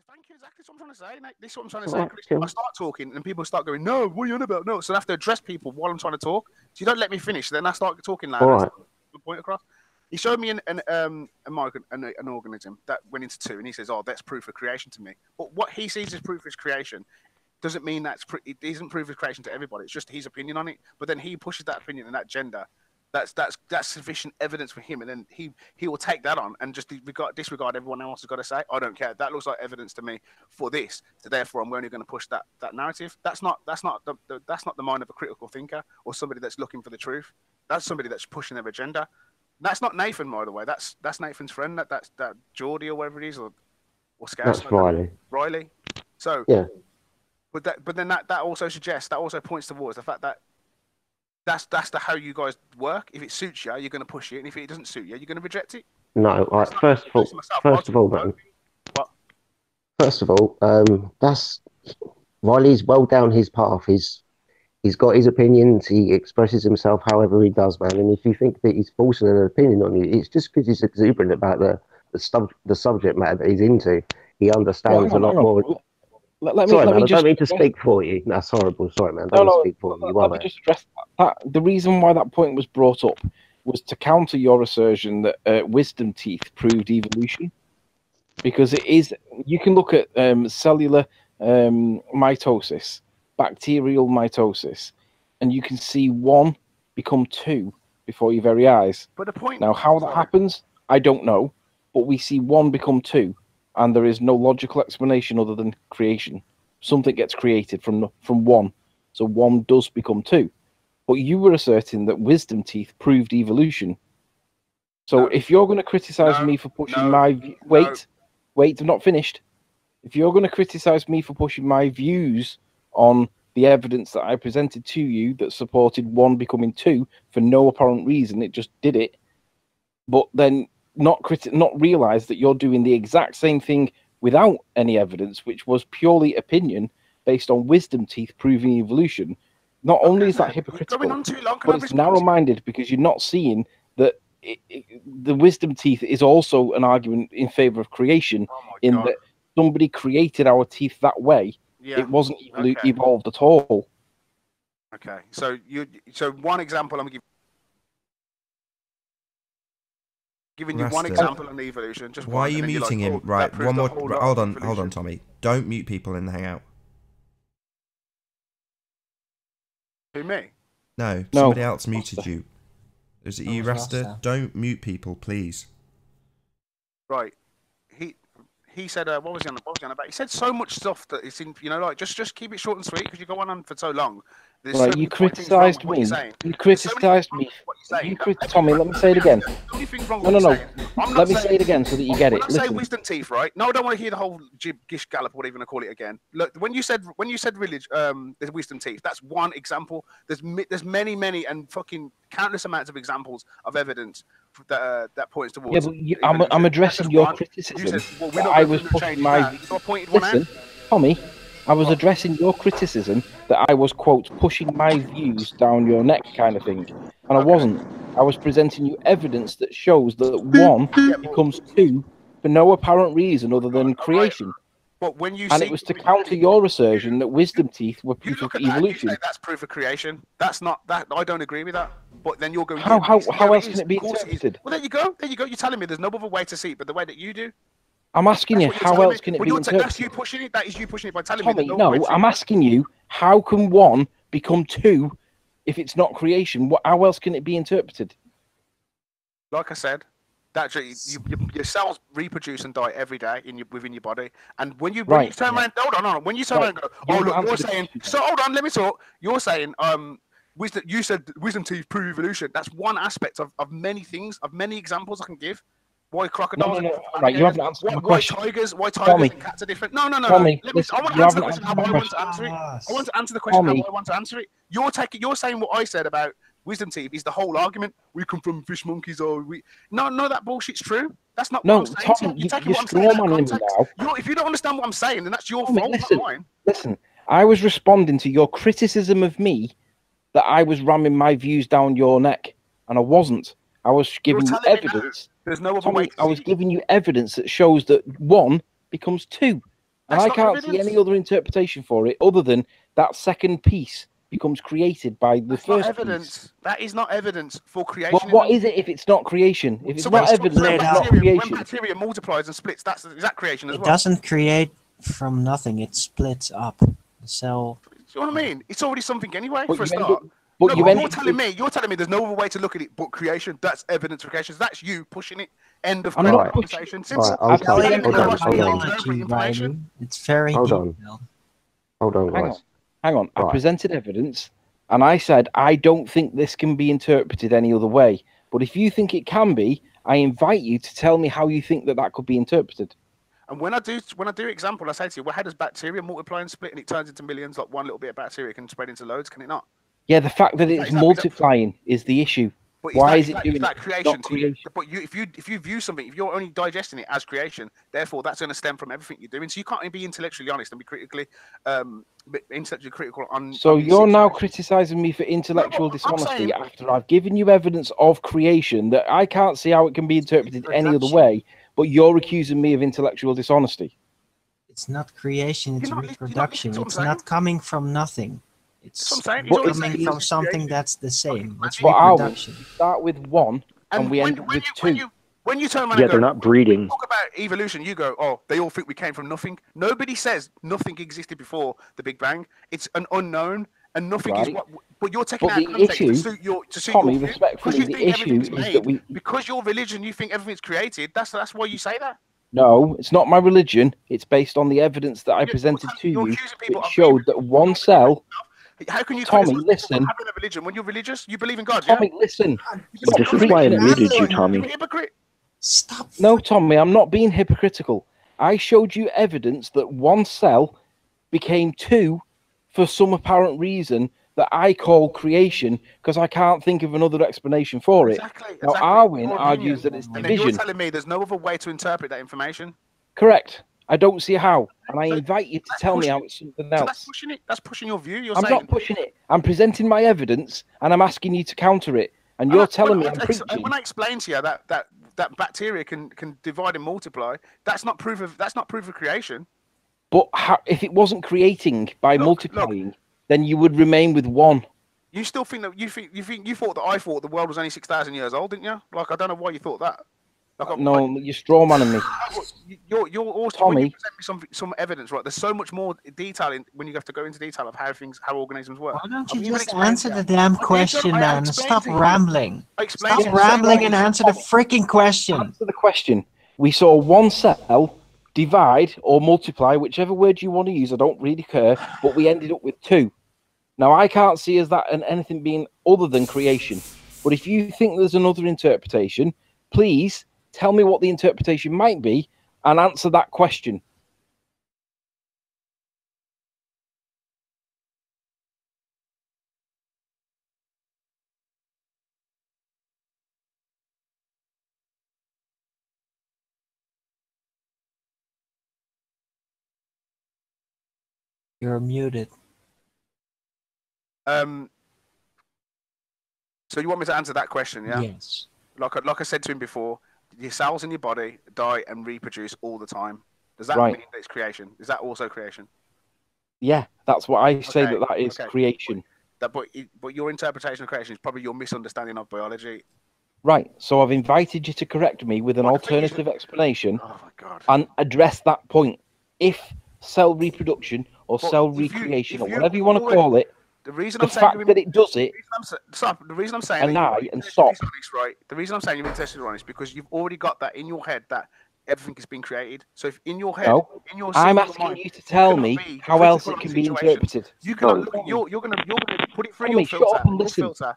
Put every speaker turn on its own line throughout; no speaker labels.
Thank you. Exactly what I'm trying to say, mate. This is what I'm trying to say,
Right,
Chris.
cool.
I start talking, and people start going, "No, what are you on about?" No, so I have to address people while I'm trying to talk. So you don't let me finish. Then I start talking
All
louder.
right.
The point across. He showed me an organism that went into two, and he says, "Oh, that's proof of creation to me." But what he sees as proof of creation doesn't mean it isn't proof of creation to everybody. It's just his opinion on it. But then he pushes that opinion and that agenda. That's sufficient evidence for him, and then he will take that on and just disregard everyone else has got to say. I don't care. That looks like evidence to me for this. So therefore, I'm only going to push that narrative. That's not the mind of a critical thinker or somebody that's looking for the truth. That's somebody that's pushing their agenda. That's not Nathan, by the way. That's Nathan's friend. That's Geordie or whatever it is, or Scouse.
That's Riley.
Riley. So
yeah.
But then that also points towards the fact that that's how you guys work. If it suits you, you're going to push it, and if it doesn't suit you, you're going to reject it.
No, right. First of all, man.
What?
First of all, that's Riley's well down his path. He's got his opinions. He expresses himself however he does, man. And if you think that he's forcing an opinion on you, it's just because he's exuberant about the subject matter that he's into. He understands a lot more.
Let
me
I
don't mean to speak for you. That's horrible. Sorry, man. Don't speak for you.
Let me just address that. The reason why that point was brought up was to counter your assertion that wisdom teeth proved evolution, because it is. You can look at cellular mitosis, bacterial mitosis, and you can see one become two before your very eyes.
But the point
now, how that happens, I don't know, but we see one become two. And there is no logical explanation other than creation. Something gets created from one, so one does become two. But you were asserting that wisdom teeth proved evolution. So if you're going to criticize me for pushing wait, I'm not finished. If you're going to criticize me for pushing my views on the evidence that I presented to you that supported one becoming two for no apparent reason, it just did it. But then not realize that you're doing the exact same thing without any evidence, which was purely opinion based on wisdom teeth proving evolution. Not only is that hypocritical, but it's narrow-minded because you're not seeing that the wisdom teeth is also an argument in favor of creation, that somebody created our teeth that way. Yeah. It wasn't evolved at all.
Okay, so one example I'm giving you one example on the evolution. Just
why are you muting him? Right, one more. Hold on, Tommy. Don't mute people in the hangout.
Who, me?
No, somebody else muted you. Is it you, Rasta? Don't mute people, please.
Right. He said, what was he on about? He said so much stuff that it's in, just keep it short and sweet because you go on for so long.
Right, you criticised me. You criticised me. Tommy, let me say it again. No. Let me say it again so that you get it.
When I say wisdom teeth, right? No, I don't want to hear the whole gish gallop or whatever you want to call it again. Look, when you said there's wisdom teeth, that's one example. There's many and fucking countless amounts of examples of evidence that points towards.
Yeah, but I'm addressing your criticism. I was pushing my. Listen, Tommy. I was addressing your criticism that I was, quote, pushing my views down your neck kind of thing. And I wasn't. I was presenting you evidence that shows that one becomes two for no apparent reason other than creation.
But when you
it was to counter your assertion that wisdom teeth were proof of evolution.
You say that's proof of creation. That's not that. I don't agree with that. But then you're going.
How else can it be interpreted?
Well, there you go. You're telling me there's no other way to see it but the way that you do.
I'm asking you, how else can it be interpreted?
That's you pushing it. That is you pushing it by telling
Tommy,
me.
No, I'm asking you, how can one become two if it's not creation? How else can it be interpreted?
Like I said, that your cells reproduce and die every day within your body, and when you turn around, hold on, when you turn around and go, oh look, you're saying. So hold on, let me talk. You're saying wisdom. You said wisdom teeth prove evolution. That's one aspect of many things, of many examples I can give. Why crocodiles?
No. Right, you haven't answered my question.
Why tigers and cats are different? No.
Tommy,
I want to answer the question how I want to answer it. I want to answer the question how I want to answer it. You're saying what I said about wisdom teeth is the whole argument. We come from fish monkeys, or we. No, that bullshit's true. That's not what I'm saying.
Tommy, you're strawmanning me now.
If you don't understand what I'm saying, then that's your fault, not mine.
Listen, I was responding to your criticism of me that I was ramming my views down your neck, and I wasn't. I was giving you evidence.
There's no other way.
I was giving you evidence that shows that one becomes 2. And
That's
I
not
can't see
evidence.
any other interpretation for it other than that second piece becomes created by the
That's not
first
evidence.
piece.
That is not evidence for creation.
Well, what is it if it's not creation? If it's
So
not
when,
evidence,
when
it's not
bacteria, when
creation.
bacteria multiplies and splits, is that creation as
It
well?
doesn't create from nothing. It splits up. The cell.
Do you know what I mean? It's already something anyway
But
for a
you end
start.
up- but
No,
you
but
end
you're
up
telling
with-
me there's no other way to look at it but creation. That's evidence for creation. That's you pushing it. End of
I'm not
conversation.
pushing-
Simple.
Right,
I'll
hold
tell
on,
you
hold on, hold on.
Biology, Riley. It's very
Hold on.
detailed.
Hold on,
Hang
guys.
on. Hang on. I
Right.
presented evidence and I said, I don't think this can be interpreted any other way. But if you think it can be, I invite you to tell me how you think that could be interpreted.
And when I do example, I say to you, well, how does bacteria multiply and split and it turns into millions? Like one little bit of bacteria can spread into loads, can it not?
Yeah, the fact that it's
Is that-
multiplying is the issue.
But
Why
is
is it
that,
doing
is that
it?
creation
Not
to you?
creation.
But if you view something, if you're only digesting it as creation, therefore that's going to stem from everything you're doing. So you can't be intellectually honest and be intellectually critical on.
So
on these
you're now
situations.
criticizing me for intellectual
No, I'm
dishonesty
saying-
after I've given you evidence of creation that I can't see how it can be interpreted any other way, but you're accusing me of intellectual dishonesty.
It's not creation. It's
You're not li- you're not
reproduction.
listening to
It's
what I'm
not coming from nothing. It's
That's what I'm saying. He's
But
always
coming
saying
from
it's
something
creation.
that's the same. It's
But ours
reproduction.
start with 1 and we end up with 2.
When you turn around
Yeah,
and go,
they're not breeding.
talk about evolution, you go, oh, they all think we came from nothing. Nobody says nothing existed before the Big Bang. It's an unknown, and nothing is
Right.
what. But you're taking
But
out
the
context
issue,
to suit your
Tommy,
view.
respectfully,
Because you
the
think
issue
everything's
is
made,
that we...
because your religion, you think everything's created. That's why you say that.
No, it's not my religion. It's based on the evidence that I
You're
presented to
you're
you
accusing people
that
of
showed that one cell...
How can you
Tommy,
criticize people for
listen.
having a religion when you're religious? You believe in God,
Tommy, listen.
yeah?
This is why I muted you,
You're
Tommy.
a hypocrite.
Stop.
No, Tommy, I'm not being hypocritical. I showed you evidence that one cell became 2 for some apparent reason that I call creation because I can't think of another explanation for it.
Exactly.
Now, Arwin argues that it's
And then you're
division.
telling me there's no other way to interpret that information.
Correct. I don't see how. And I
So
invite you to
that's
tell me
pushing-
how it's something
So that's
else.
pushing it. That's pushing your view. You're
I'm
saying
not pushing it. I'm presenting my evidence and I'm asking you to counter it. And you're telling me I'm preaching.
When I explain to you that bacteria can divide and multiply, that's not proof of creation.
But how, if it wasn't creating by
Look,
multiplying, then you would remain with 1.
You still think that you thought that I thought the world was only 6,000 years old, didn't you? Like I don't know why you thought that. Like,
No, you're straw manning me.
you're also
Tommy.
when you present me some evidence, right? There's so much more detail when you have to go into detail of how organisms work.
Why don't
I've
you
even
just
explained
answer
to
the
you.
damn
I did,
question,
I
man?
explained
Stop
to you.
rambling.
I explained
Stop
to you.
rambling and answer the freaking question.
Answer the question. We saw one cell divide or multiply, whichever word you want to use. I don't really care. But we ended up with 2. Now, I can't see as that and anything being other than creation. But if you think there's another interpretation, please tell me what the interpretation might be and answer that question.
You're muted.
So you want me to answer that question, yeah?
Yes.
Like I said to him before, your cells in your body die and reproduce all the time. Does that
Right.
mean that it's creation? Is that also creation?
Yeah, that's what I say
Okay,
that is
okay.
creation.
But your interpretation of creation is probably your misunderstanding of biology.
Right, so I've invited you to correct me with an
Well, the thing is-
alternative explanation
Oh my god!
and address that point. If cell reproduction or
But
cell
if you-
recreation or
if you
whatever you want to
already-
call it,
The reason
the
I'm saying
fact that it does it,
the reason I'm saying
And
that
now,
you're
and
intellectually
stop.
dishonest, right? The reason I'm saying you're intellectually dishonest because you've already got that in your head that everything has been created. So if in your head,
No,
in your
I'm
single
asking
mind,
you to tell
cannot
me
be
how else
critical
it
of
can
the
be
situation.
interpreted.
You cannot look. You're gonna put it through
Tommy,
your
shut
filter.
up and
your
listen.
filter.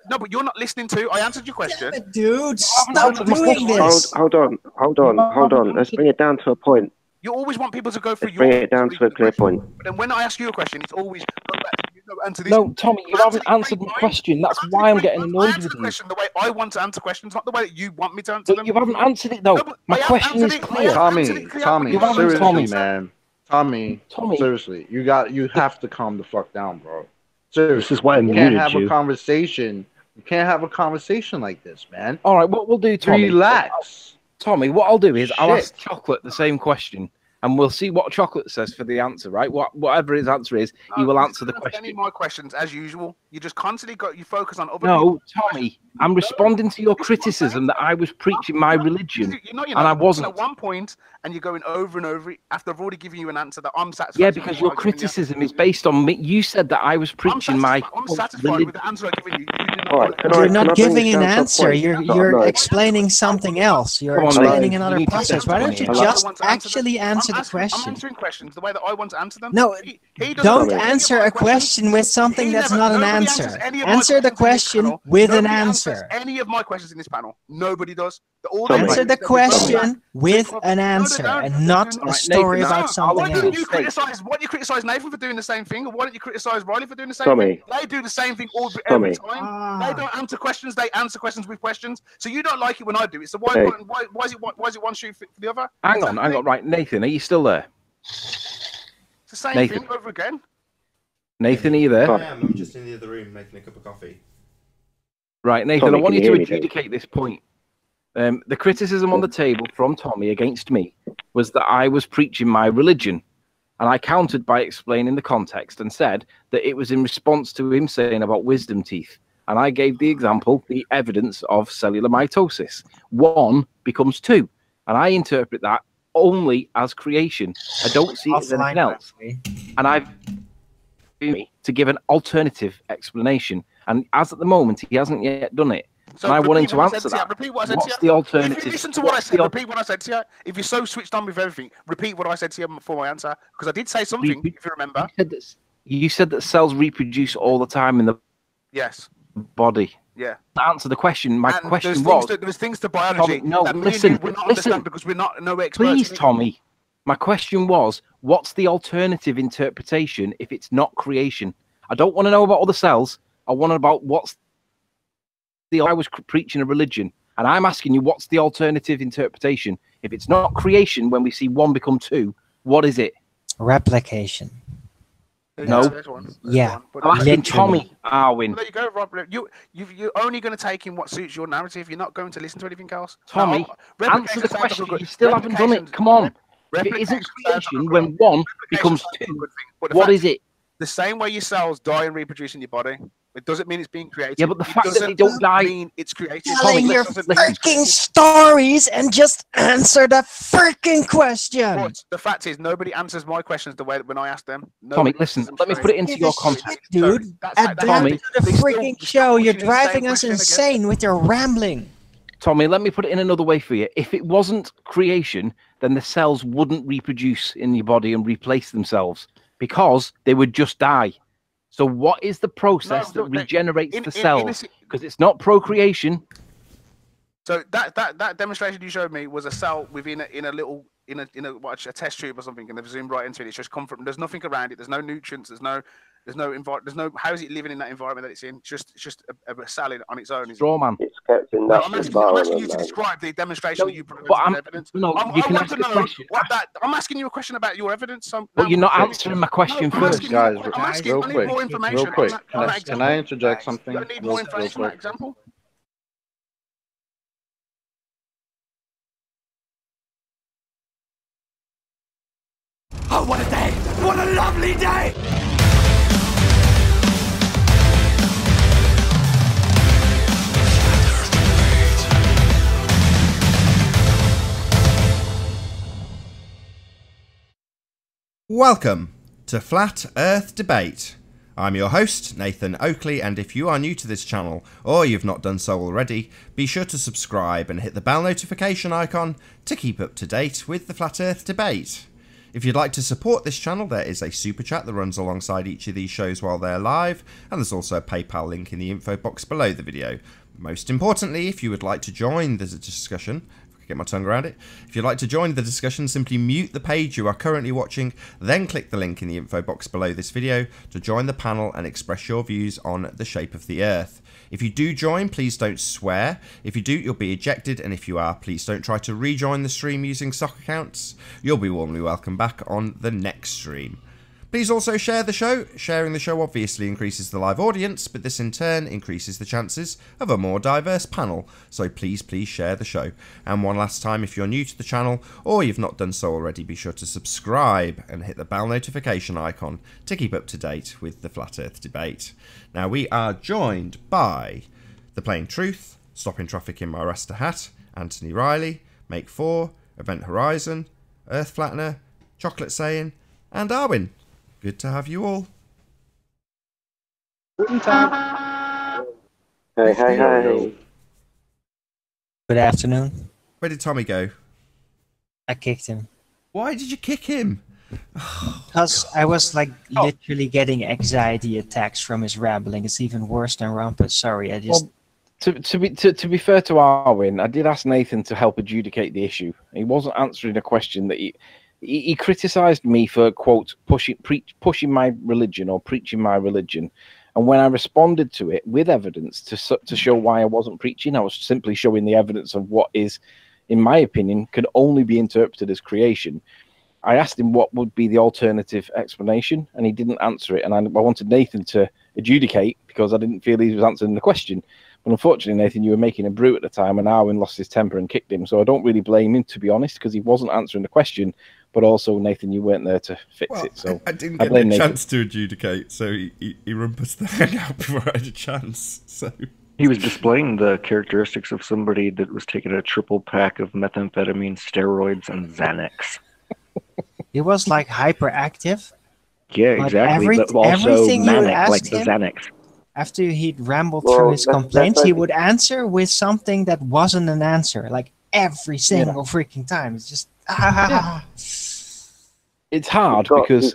No, but you're not listening to. I answered your question.
Damn it, dude,
haven't
stop
answered my
doing
question.
this.
Hold on. Let's bring it down to a point.
You always want people to go through
Let's bring
your.
it down to a clear point.
But then when I ask you a question, it's always go back to you know, answer this.
No, Tommy, you haven't answered my question. That's why I'm getting
I
annoyed
answer
with
the
you.
question the way I want to answer questions, not the way that you want me to answer
But
them.
you haven't answered it though.
No, but
My
I have
question is
answered it. I
clear.
have answered
Tommy,
it clear.
Tommy,
You haven't
answered
seriously,
Tommy.
man. Tommy,
Tommy.
seriously, you have to calm the fuck down, bro. Seriously,
This is why I
you can't
muted
have
you.
a conversation. You can't have a conversation like this, man.
All right, what we'll do, Tommy.
Relax.
Tommy, what I'll do is I'll
Shit.
ask Chocolate the same question, and we'll see what Chocolate says for the answer, right? Whatever his answer is, he will answer the question.
Any of my questions, as usual. You just constantly you focus on other people.
No, Tommy, I'm responding to your criticism that I was preaching my religion,
You're not,
and I wasn't.
At one point, and you're going over and over it after I've already given you an answer that I'm satisfied.
Yeah, because your criticism is based on me. You said that I was preaching my.
I'm satisfied with the answer I've given you.
You're not giving an answer. You're explaining something else. You're explaining another process. Why don't you just actually answer the question?
I'm answering questions the way that I want to answer them.
No, don't answer a question with something that's not an answer. Answer the question with an answer.
Any of my questions in this panel, nobody does.
Answer the question with an answer and not a story about something else.
Why don't you criticize Nathan for doing the same thing? Or why don't you criticize Riley for doing the same thing? They do the same thing every time. They don't answer questions. They answer questions with questions. So you don't like it when I do it. So why is it one shoot for the other?
Hang on. Right, Nathan, are you still there?
It's the same thing over again.
Nathan, are you there?
I am. I'm just in the other room making a cup of coffee.
Right, Nathan, I want you to adjudicate this point. The criticism on the table from Tommy against me was that I was preaching my religion. And I countered by explaining the context and said that it was in response to him saying about wisdom teeth. And I gave the example, the evidence of cellular mitosis. 1 becomes 2. And I interpret that only as creation. I don't see it as anything else. And I've to give an alternative explanation. And as at the moment, he hasn't yet done it. So and I want him to answer that.
Repeat what I said to you.
What's the alternative?
If you listen to what I said, repeat what I said to you. If you're so switched on with everything, repeat what I said to you for my answer. Because I did say something, if you remember.
You said that cells reproduce all the time in the body.
Yeah.
To answer the question, my question was...
There's things to biology
Tommy, no,
that
listen,
we're not understand because we're not no experts.
Please, Tommy. My question was, what's the alternative interpretation if it's not creation? I don't want to know about other cells. I want to know about what's the... I was preaching a religion, and I'm asking you, what's the alternative interpretation? If it's not creation, when we see 1 become 2, what is it?
Replication.
No.
Yeah.
I'm asking Tommy Arwin.
There you go, Rob. You're only going to take in what suits your narrative. You're not going to listen to anything else.
Tommy, answer the question. You still haven't done it. Come on. If it isn't creation, when 1 becomes 2, what is it?
The same way your cells die and reproduce in your body. It doesn't mean it's being created.
Yeah, but the fact that they don't die
mean it's created.
Telling your freaking stories and just answer the freaking question.
But the fact is, nobody answers my questions the way that when I ask them.
Tommy, listen. Let me put it into your context,
dude. At the end of the freaking show, you're driving us insane with your rambling.
Tommy, let me put it in another way for you. If it wasn't creation, then the cells wouldn't reproduce in your body and replace themselves because they would just die. So what is the process that regenerates the cells? Because it's not procreation.
So that demonstration you showed me was a cell within a test tube or something, and they've zoomed right into it. It's just come from. There's nothing around it. There's no nutrients. There's no how is it living in that environment that it's in? It's just a cell on its own.
Straw man.
It's kept in that
I'm asking you to describe the demonstration that you provided as evidence.
No, you can ask a question.
I'm asking you a question about your evidence.
But you're not answering my question first.
Guys,
real quick.
Can I interject something?
I need more information on that example.
Oh, what a day! What a lovely day!
Welcome to Flat Earth Debate. I'm your host, Nathan Oakley, and if you are new to this channel, or you've not done so already, be sure to subscribe and hit the bell notification icon to keep up to date with the Flat Earth Debate. If you'd like to support this channel, there is a super chat that runs alongside each of these shows while they're live, and there's also a PayPal link in the info box below the video. Most importantly, if you would like to join the discussion, if I can get my tongue around it, if you'd like to join the discussion, simply mute the page you are currently watching, then click the link in the info box below this video to join the panel and express your views on the shape of the Earth. If you do join, please don't swear. If you do, you'll be ejected, and if you are, please don't try to rejoin the stream using sock accounts. You'll be warmly welcome back on the next stream. Please also share the show. Sharing the show obviously increases the live audience, but this in turn increases the chances of a more diverse panel. So please share the show. And one last time, if you're new to the channel or you've not done so already, be sure to subscribe and hit the bell notification icon to keep up to date with the Flat Earth debate. Now we are joined by The Plain Truth, Stopping Traffic in My Rasta Hat, Anthony Riley, Make 4, Event Horizon, Earth Flattener, Chocolate Saying, and Arwin. Good to have you all.
Hey.
Good afternoon.
Where did Tommy go?
I kicked him.
Why did you kick him?
Because I was like literally getting anxiety attacks from his rambling. It's even worse than Rumpus. Sorry, I just...
Well, to be fair to Arwin, I did ask Nathan to help adjudicate the issue. He wasn't answering a question that he criticised me for, quote, pushing my religion or preaching my religion. And when I responded to it with evidence to show why I wasn't preaching, I was simply showing the evidence of what is, in my opinion, can only be interpreted as creation. I asked him what would be the alternative explanation, and he didn't answer it. And I wanted Nathan to adjudicate because I didn't feel he was answering the question. But unfortunately, Nathan, you were making a brew at the time, and Arwin lost his temper and kicked him. So I don't really blame him, to be honest, because he wasn't answering the question. But also, Nathan, you weren't there to fix it. So
I didn't get a chance to adjudicate, so he rumpus the hangout before I had a chance. So
he was displaying the characteristics of somebody that was taking a triple pack of methamphetamine, steroids, and Xanax.
He was like hyperactive.
Yeah, exactly. But also manic, like the Xanax.
After he'd rambled through his complaints, he would answer with something that wasn't an answer, like every single freaking time. It's just
It's hard because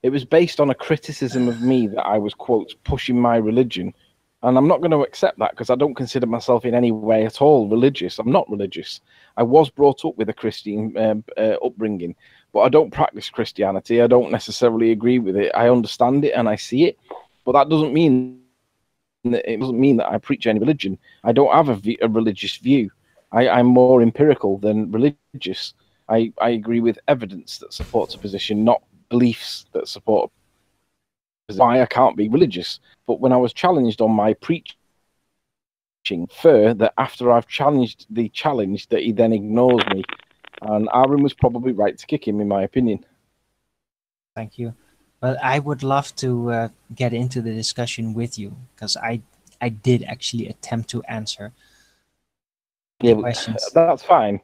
it was based on a criticism of me that I was, quote, pushing my religion. And I'm not going to accept that because I don't consider myself in any way at all religious. I'm not religious. I was brought up with a Christian upbringing, but I don't practice Christianity. I don't necessarily agree with it. I understand it and I see it, but that doesn't mean that I preach any religion. I don't have a religious view. I'm more empirical than religious. I agree with evidence that supports a position, not beliefs that support a position. Why I can't be religious. But when I was challenged on my preaching, that after I've challenged the challenge, that he then ignores me. And Aaron was probably right to kick him, in my opinion.
Thank you. Well, I would love to get into the discussion with you, because I did actually attempt to answer questions.
That's fine.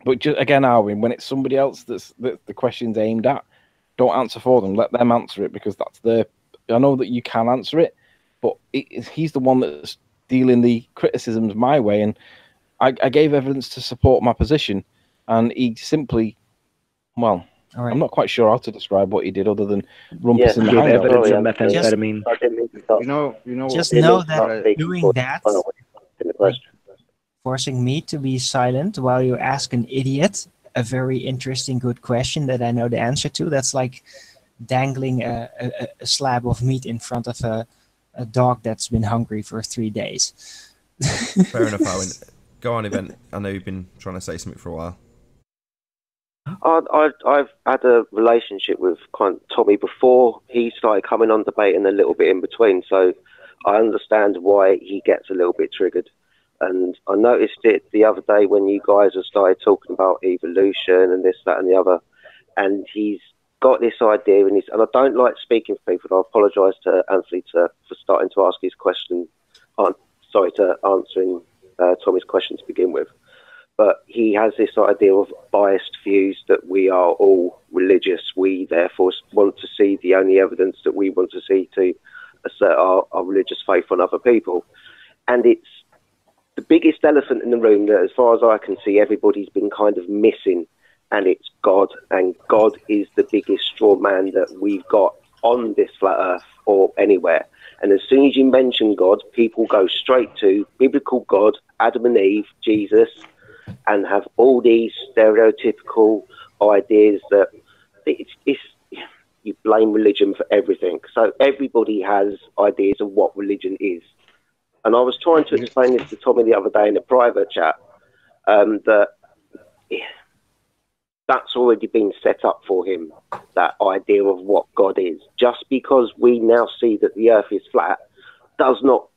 But just, again, Arwin, when it's somebody else that the question's aimed at, don't answer for them. Let them answer it, because that's their... I know that you can answer it, but he's the one that's dealing the criticisms my way, and I gave evidence to support my position, and he simply, well, right. I'm not quite sure how to describe what he did other than rumpus in the hangout.
Evidence of methamphetamine.
Just know that doing that, forcing me to be silent while you ask an idiot a very interesting, good question that I know the answer to, that's like dangling a slab of meat in front of a dog that's been hungry for 3 days.
Fair enough, Owen. Go on, Event. I know you've been trying to say something for a while.
I've had a relationship with Tommy before he started coming on debate and a little bit in between, so I understand why he gets a little bit triggered. And I noticed it the other day when you guys have started talking about evolution and this, that, and the other, and he's got this idea, and I don't like speaking for people. I apologise to Anthony for starting to ask his question. To answering Tommy's question to begin with. But he has this idea of biased views that we are all religious. We therefore want to see the only evidence that we want to see to assert our religious faith on other people. And it's the biggest elephant in the room that, as far as I can see, everybody's been kind of missing, and it's God. And God is the biggest straw man that we've got on this flat earth or anywhere. And as soon as you mention God, people go straight to biblical God, Adam and Eve, Jesus, and have all these stereotypical ideas that you blame religion for everything. So everybody has ideas of what religion is. And I was trying to explain this to Tommy the other day in a private chat, that's already been set up for him. that idea of what God is. Just because we now see that the earth is flat does not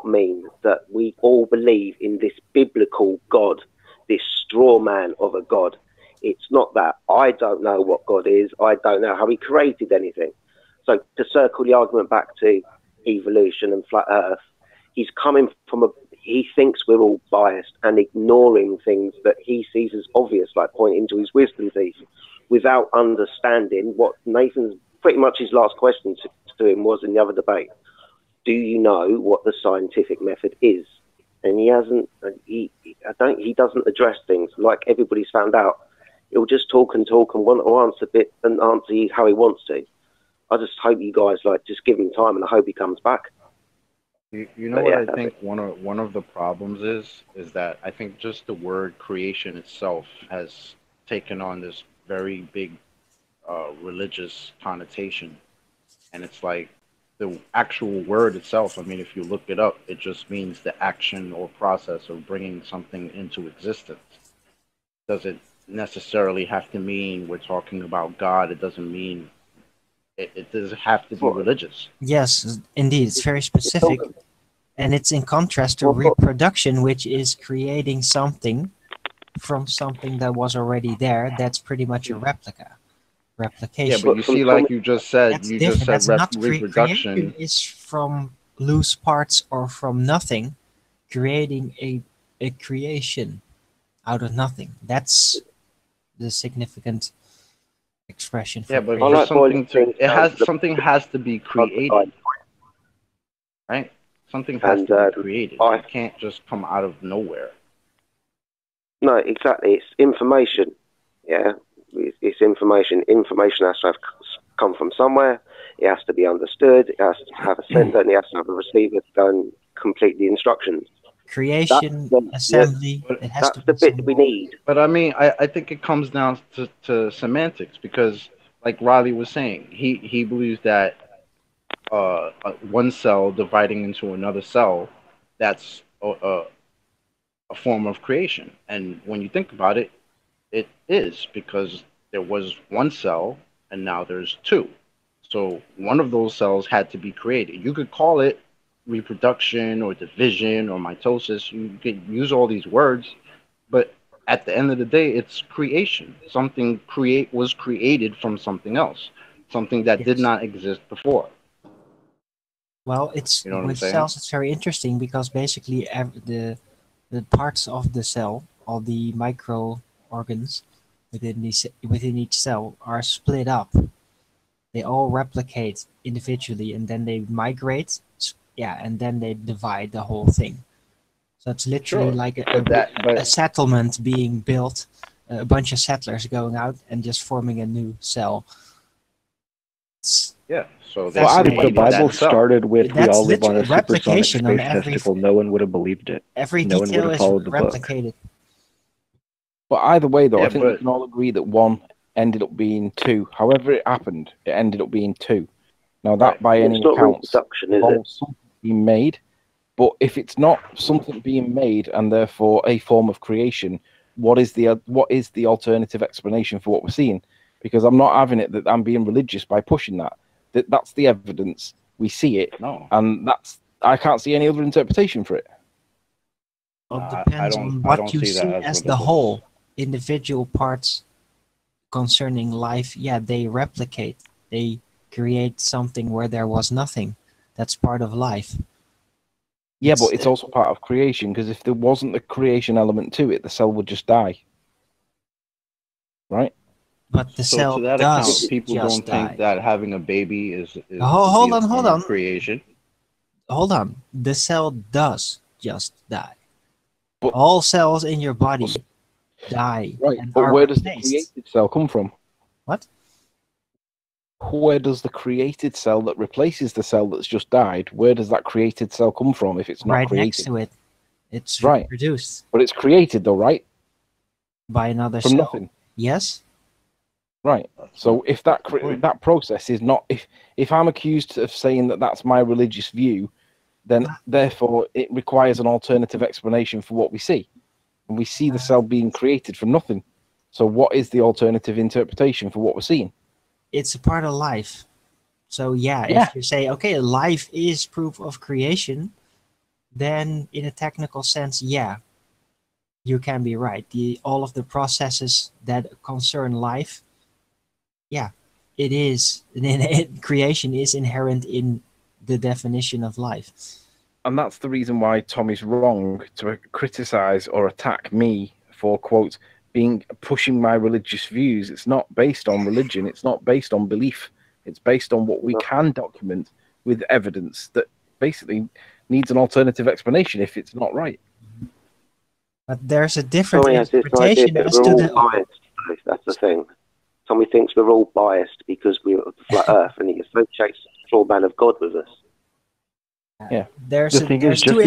mean that we all believe in this biblical God, this straw man of a God. It's not that. I don't know what God is. I don't know how he created anything. So to circle the argument back to evolution and flat earth, he's coming from he thinks we're all biased and ignoring things that he sees as obvious, like pointing to his wisdom teeth, without understanding what Nathan's pretty much his last question to him was in the other debate. Do you know what the scientific method is? And he hasn't. He doesn't address things like everybody's found out. He'll just talk and want to answer you how he wants to. I just hope you guys just give him time, and I hope he comes back.
You know what I think one of the problems is that I think just the word creation itself has taken on this very big religious connotation, and it's like the actual word itself. I mean, if you look it up, it just means the action or process of bringing something into existence. Does it necessarily have to mean we're talking about God? It doesn't mean it doesn't have to be religious.
Yes, indeed. It's very specific. And it's in contrast to reproduction, which is creating something from something that was already there. That's pretty much a replication.
Yeah, but you see, like you just said, reproduction.
Creation is from loose parts or from nothing, creating a creation out of nothing. That's the significant expression.
Yeah, but for something has to be created, right? Something has to be created. It can't just come out of nowhere.
No, exactly. It's information. Yeah, it's information. Information has to have come from somewhere. It has to be understood. It has to have a sender, and it has to have a receiver to go and complete the instructions.
Creation, assembly.
That's the bit that we need.
But I mean, I think it comes down to semantics, because, like Riley was saying, he believes that one cell dividing into another cell, that's a form of creation. And when you think about it, it is, because there was one cell and now there's two. So one of those cells had to be created. You could call it reproduction or division or mitosis. You could use all these words, but at the end of the day, it's creation. Something was created from something else, something that did not exist before.
Well, with cells, it's very interesting, because basically the parts of the cell, all the micro organs within each cell, are split up. They all replicate individually, and then they migrate. And then they divide the whole thing. So it's literally like a settlement being built, a bunch of settlers going out and just forming a new cell.
Yeah, so
I think the Bible started with we all live on a supersonic space testicle. No one would have believed it.
Every
no one
detail
would have
is
followed the
replicated.
But either way, though, I think we can all agree that one ended up being two. However it happened, it ended up being two. Now that, by any accounts, involves something being made. But if it's not something being made and therefore a form of creation, what is the alternative explanation for what we're seeing? Because I'm not having it that I'm being religious by pushing that. That's the evidence. We see it, and I can't see any other interpretation for it.
Well, it depends on what you see as the whole. Individual parts concerning life, they replicate. They create something where there was nothing. That's part of life.
Yeah, but it's also part of creation, because if there wasn't the creation element to it, the cell would just die. Right?
But the cell
to that
does
account, people
just
don't think that having a baby is
hold on.
Creation.
Hold on. The cell does just die. But all cells in your body die.
Right, but where does the created cell come from?
What?
Where does the created cell that replaces the cell that's just died, where does that created cell come from if it's not
right
created?
Next to it. It's
right.
reproduced.
But it's created though, right?
By another
from
cell.
Nothing.
Yes.
Right. So if that process is not, if I'm accused of saying that that's my religious view, then therefore it requires an alternative explanation for what we see. And we see the cell being created from nothing. So what is the alternative interpretation for what we're seeing?
It's a part of life. So yeah,
Yeah.
if you say, okay, life is proof of creation, then in a technical sense, yeah, you can be right. All of the processes that concern life, yeah, it is. Creation is inherent in the definition of life.
And that's the reason why Tommy's wrong to criticize or attack me for, quote, pushing my religious views. It's not based on religion. It's not based on belief. It's based on what we can document with evidence that basically needs an alternative explanation if it's not right.
But there's a different
Tommy has this idea
interpretation
that
as
we're
to
all
the.
biased. That's the thing. Tommy thinks we're all biased because we're the flat Earth, and he associates the straw man of God with us.
Yeah.
There's
The thing is,
two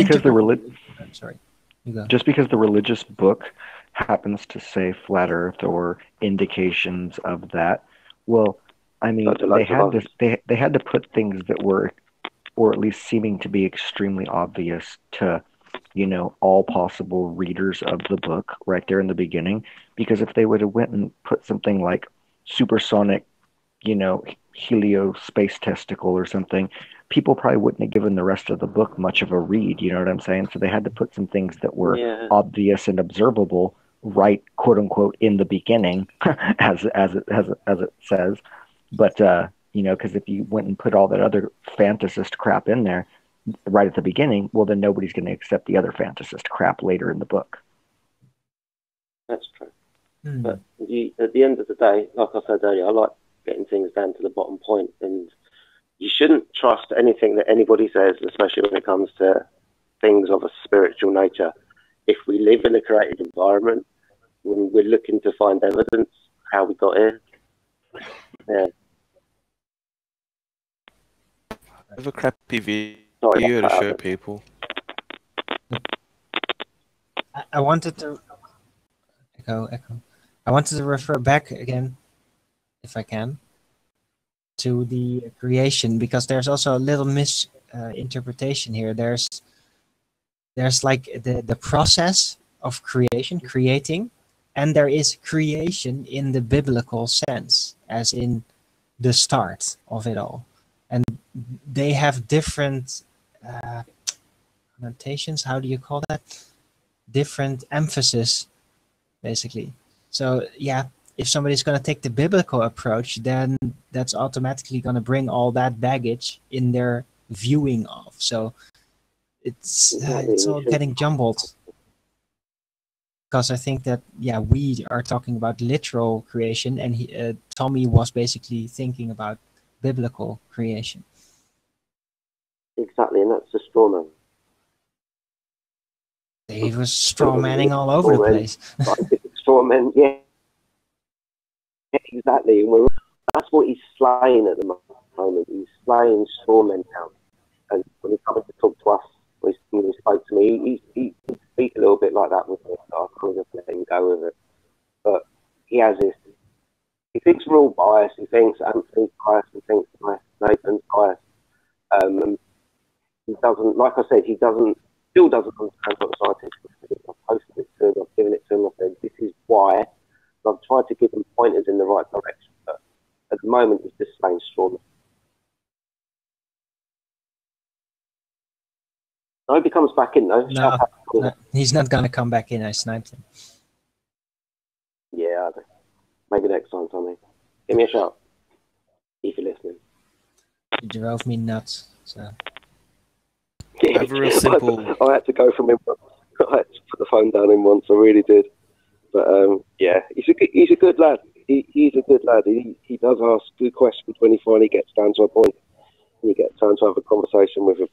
Sorry, you go.
just because the religious book happens to say flat Earth or indications of that, well, I mean, they had to put things that were, or at least seeming to be extremely obvious to, you know, all possible readers of the book right there in the beginning. Because if they would have went and put something like supersonic, you know, helio space testicle or something, people probably wouldn't have given the rest of the book much of a read. You know what I'm saying? So they had to put some things that were obvious and observable right, quote unquote, in the beginning, as it says. But you know, because if you went and put all that other fantasist crap in there right at the beginning, well, then nobody's going to accept the other fantasist crap later in the book.
That's true. But at the end of the day, like I said earlier, I like getting things down to the bottom point, and you shouldn't trust anything that anybody says, especially when it comes to things of a spiritual nature. If we live in a created environment, when we're looking to find evidence how we got here, yeah.
I have a crappy video to show people.
I wanted to echo. I wanted to refer back again, if I can, to the creation, because there's also a little misinterpretation here. There's like the process of creating, and there is creation in the biblical sense, as in the start of it all. And they have different connotations. How do you call that? Different emphasis, basically. So yeah, if somebody's going to take the biblical approach, then that's automatically going to bring all that baggage in their viewing of. So it's all getting jumbled. Because I think that, yeah, we are talking about literal creation, and Tommy was basically thinking about biblical creation.
Exactly, and that's the straw man.
He was straw manning all over the place.
Straw man, yeah, exactly. And that's what he's slaying at the moment. He's slaying straw men now. And when he comes to talk to us, when he spoke to me, he speaks a little bit like that with me. So I kind of let him go with it. But he has this. He thinks we're all biased. He thinks Anthony's biased. He thinks Nathan's biased. He doesn't, like I said, still doesn't understand what the scientists do. I've posted it to him, I've given it to him, I said, this is why. And I've tried to give him pointers in the right direction, but at the moment he's just slaying straw man. I hope he comes back in though.
No, he's not going to come back in. I sniped him.
Yeah, maybe next time, Tommy. Give me a shout if you're listening.
He drove me nuts. So.
I have a real simple.
I had to go from him. I had to put the phone down him once. I really did. But yeah, he's a good lad. He's a good lad. He does ask good questions when he finally gets down to a point. And you get time to have a conversation with him.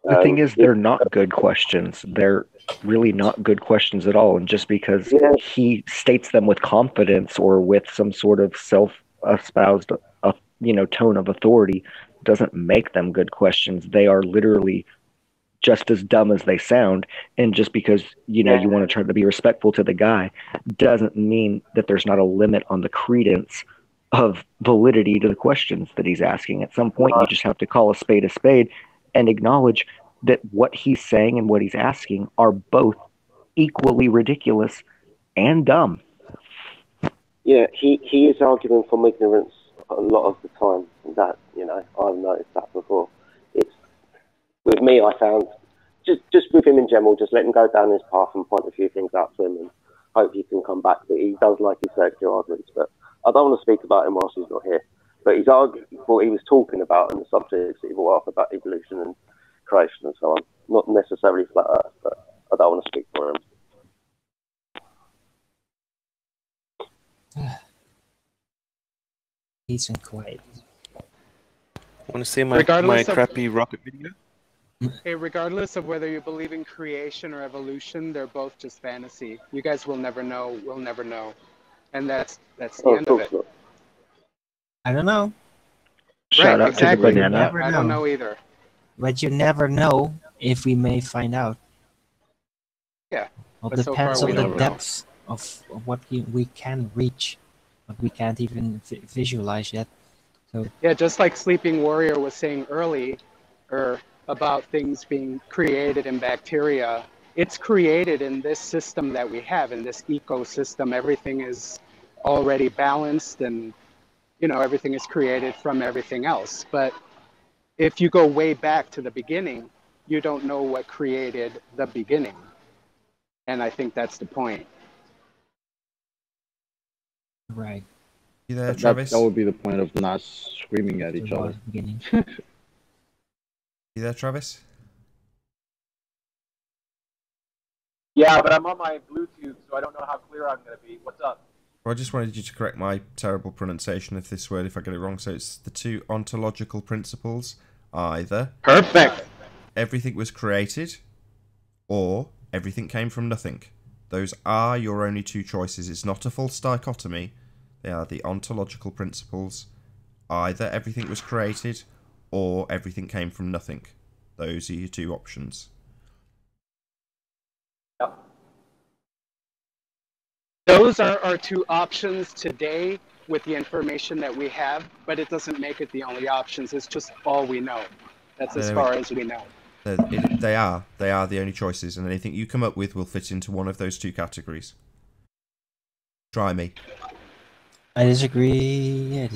The thing is, they're not good questions. They're really not good questions at all. And just because he states them with confidence or with some sort of self-espoused, tone of authority, doesn't make them good questions. They are literally just as dumb as they sound. And just because you want to try to be respectful to the guy doesn't mean that there's not a limit on the credence of validity to the questions that he's asking. At some point, you just have to call a spade and acknowledge that what he's saying and what he's asking are both equally ridiculous and dumb.
Yeah, he is arguing from ignorance a lot of the time. That, I've noticed that before. It's with me. I found just with him in general, just let him go down his path and point a few things out to him, and hope he can come back. But he does like his circular arguments. But I don't want to speak about him whilst he's not here. But he's arguing what he was talking about and the subjects that he brought up about evolution and creation and so on. Not necessarily flat Earth, but I don't want to speak for him.
Peace and quiet.
Want to see my crappy rocket video?
Hey, regardless of whether you believe in creation or evolution, they're both just fantasy. You guys will never know. We'll never know, and that's the end of it.
I don't know.
Shout out to the banana.
I don't know either.
But you never know if we may find out.
Yeah.
It depends on the depth of what we can reach, but we can't even visualize yet. So
yeah, just like Sleeping Warrior was saying earlier about things being created in bacteria, it's created in this system that we have, in this ecosystem. Everything is already balanced, and everything is created from everything else. But if you go way back to the beginning, you don't know what created the beginning. And I think that's the point.
Right.
You there, Travis? That would be the point of not screaming at each other.
You there, Travis?
Yeah, but I'm on my Bluetooth, so I don't know how clear I'm going to be. What's up?
Well, I just wanted you to correct my terrible pronunciation of this word if I get it wrong. So it's the two ontological principles. Either
perfect,
everything was created, or everything came from nothing. Those are your only two choices. It's not a false dichotomy. They are the ontological principles. Either everything was created, or everything came from nothing. Those are your two options.
Yep. Those are our two options today with the information that we have, but it doesn't make it the only options. It's just all we know. That's as far as we know.
They are the only choices, and anything you come up with will fit into one of those two categories. Try me.
I disagree.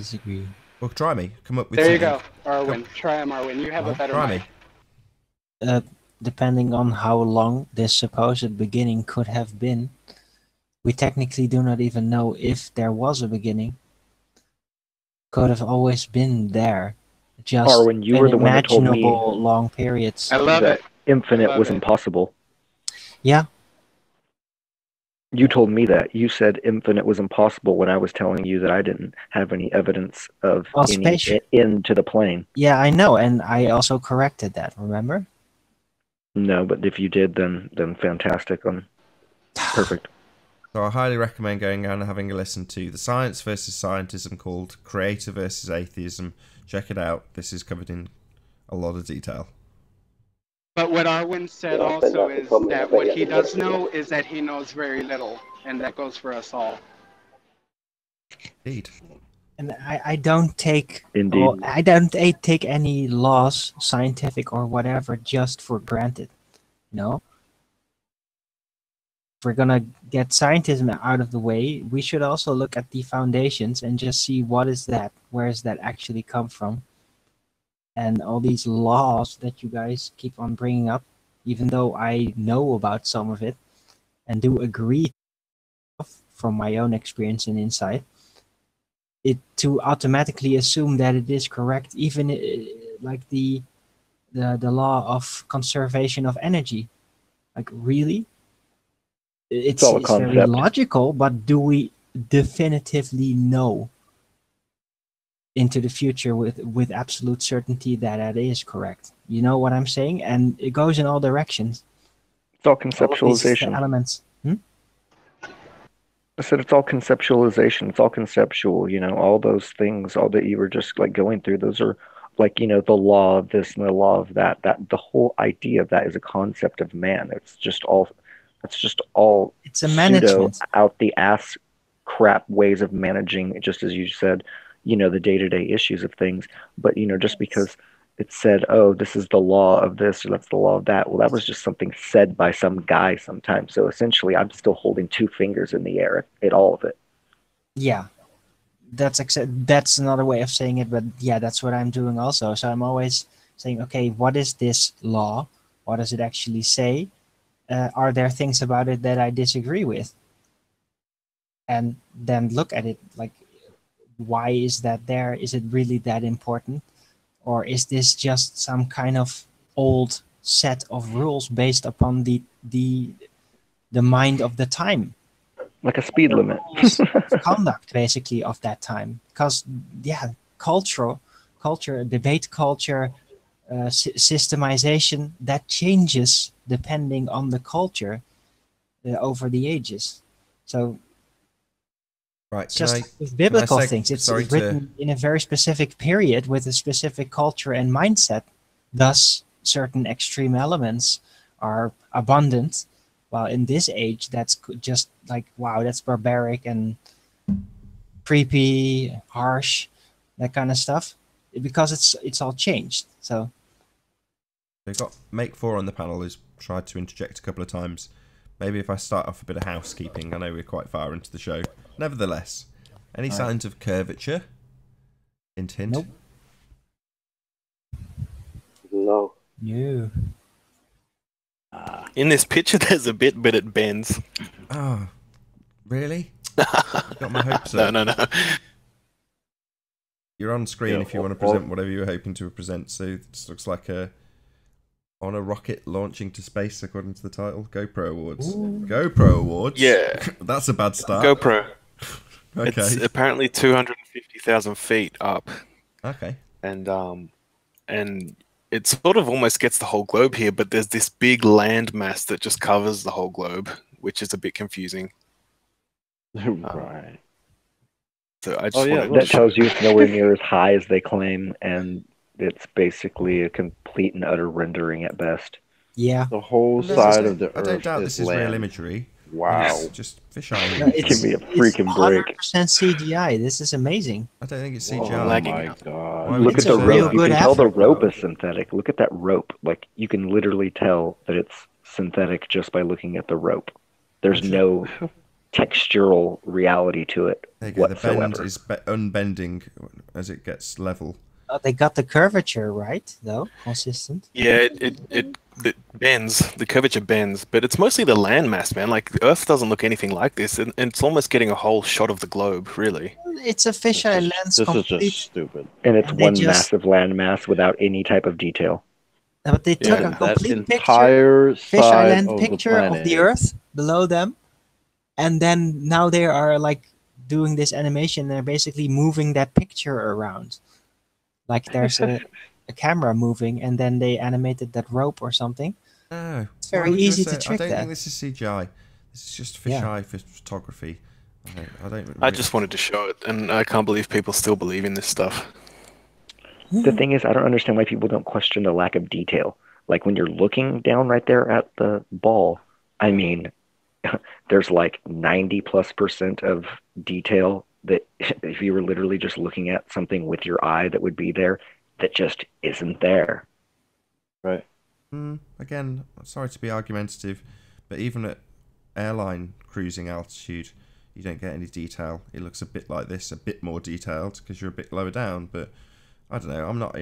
Well, try me. Come up with
there
something.
You go, Arwen. Try him, Arwen. You have a better mind.
Try me. Depending on how long this supposed beginning could have been, we technically do not even know if there was a beginning. Could have always been there. Just
Arwen, you were the one that told me
long periods.
I love it.
Infinite was impossible.
Yeah.
You told me that. You said infinite was impossible when I was telling you that I didn't have any evidence of any end to the plane.
Yeah, I know, and I also corrected that, remember?
No, but if you did, then fantastic. Perfect.
So I highly recommend going and having a listen to the Science versus Scientism called Creator versus Atheism. Check it out. This is covered in a lot of detail.
But what Arwen said also is that what he does know is that he knows very little, and that goes for us all.
Indeed.
And I don't take take any laws, scientific or whatever, just for granted. No. If we're gonna get scientism out of the way, we should also look at the foundations and just see what is that, where does that actually come from, and all these laws that you guys keep on bringing up, even though I know about some of it and do agree from my own experience and insight, it to automatically assume that it is correct, even like the law of conservation of energy, like really. It's very logical, but do we definitively know into the future with absolute certainty that is correct? You know what I'm saying? And it goes in all directions.
It's all conceptualization.
All elements.
I said it's all conceptualization. It's all conceptual. All those things, all that you were just like going through, those are like, the law of this and the law of that. That the whole idea of that is a concept of man. It's just all
it's a management
out the ass crap ways of managing, just as you said, the day-to-day issues of things. But just because it said, oh, this is the law of this or that's the law of that, well, that was just something said by some guy sometime. So essentially I'm still holding two fingers in the air at all of it.
Yeah, that's another way of saying it, but yeah, that's what I'm doing also. So I'm always saying, okay, what is this law? What does it actually say? Are there things about it that I disagree with? And then look at it like, why is that there? Is it really that important? Or is this just some kind of old set of rules based upon the mind of the time?
Like a speed limit.
Rules of conduct, basically, of that time. Because, yeah, culture, debate culture, systemization, that changes depending on the culture over the ages. So
Right,
it's just with biblical things. It's
sorry
written in a very specific period with a specific culture and mindset. Thus, certain extreme elements are abundant. While in this age, that's just like, wow, that's barbaric and creepy, harsh, that kind of stuff. Because it's all changed. So
we've got Make 4 on the panel who's tried to interject a couple of times. Maybe if I start off a bit of housekeeping, I know we're quite far into the show. Nevertheless, any signs of curvature? Hint, hint.
Nope.
No.
No.
In this picture, there's a bit, but it bends.
Oh, really? Got my hopes up.
No.
You're on screen if you want to present whatever you were hoping to present. So this looks like on a rocket launching to space, according to the title. GoPro Awards.
Ooh.
GoPro Awards?
Yeah.
That's a bad start.
GoPro.
Okay.
It's apparently 250,000 feet up.
Okay.
And it sort of almost gets the whole globe here, but there's this big land mass that just covers the whole globe, which is a bit confusing.
Right.
So I just
that tells you it's nowhere near as high as they claim, and it's basically a complete and utter rendering at best.
Yeah.
The whole side of the Earth.
I don't doubt this is
land.
real imagery.
Wow.
It's just fisheye.
No,
Give me a freaking break.
100% CGI. This is amazing.
I don't think it's
Oh
CGI.
my god.
Look
It's
at the
a real
rope. You
good
can tell the
effort,
rope
though.
is synthetic. Look at that rope. Like, you can literally tell that it's synthetic just by looking at the rope. There's no textural reality to it
There you go.
whatsoever.
The bend is unbending as it gets level.
They got the curvature right, though, consistent.
Yeah, it bends. The curvature bends, but it's mostly the landmass, man. Like the Earth doesn't look anything like this, and it's almost getting a whole shot of the globe, really.
It's a fisheye lens.
This
complete,
is just stupid.
And it's
and they
one
just-
massive landmass without any type of detail.
But they took
Yeah,
a
that
complete picture,
entire
fisheye
side
lens
of
picture
the
of
planet.
the Earth below them, and then now they are like doing this animation. They're basically moving that picture around, like there's a camera moving, and then they animated that rope or something.
No.
It's very
Why would you
easy to
say-
trick
I don't
that.
think this is CGI. This is just
Yeah.
fisheye photography. I don't.
I just wanted to show it, and I can't believe people still believe in this stuff.
The thing is, I don't understand why people don't question the lack of detail. Like, when you're looking down right there at the ball, I mean, there's like 90+% of detail that if you were literally just looking at something with your eye that would be there, that just isn't there.
Right.
Again, sorry to be argumentative, but even at airline cruising altitude, you don't get any detail. It looks a bit like this, a bit more detailed because you're a bit lower down. But I don't know. I'm not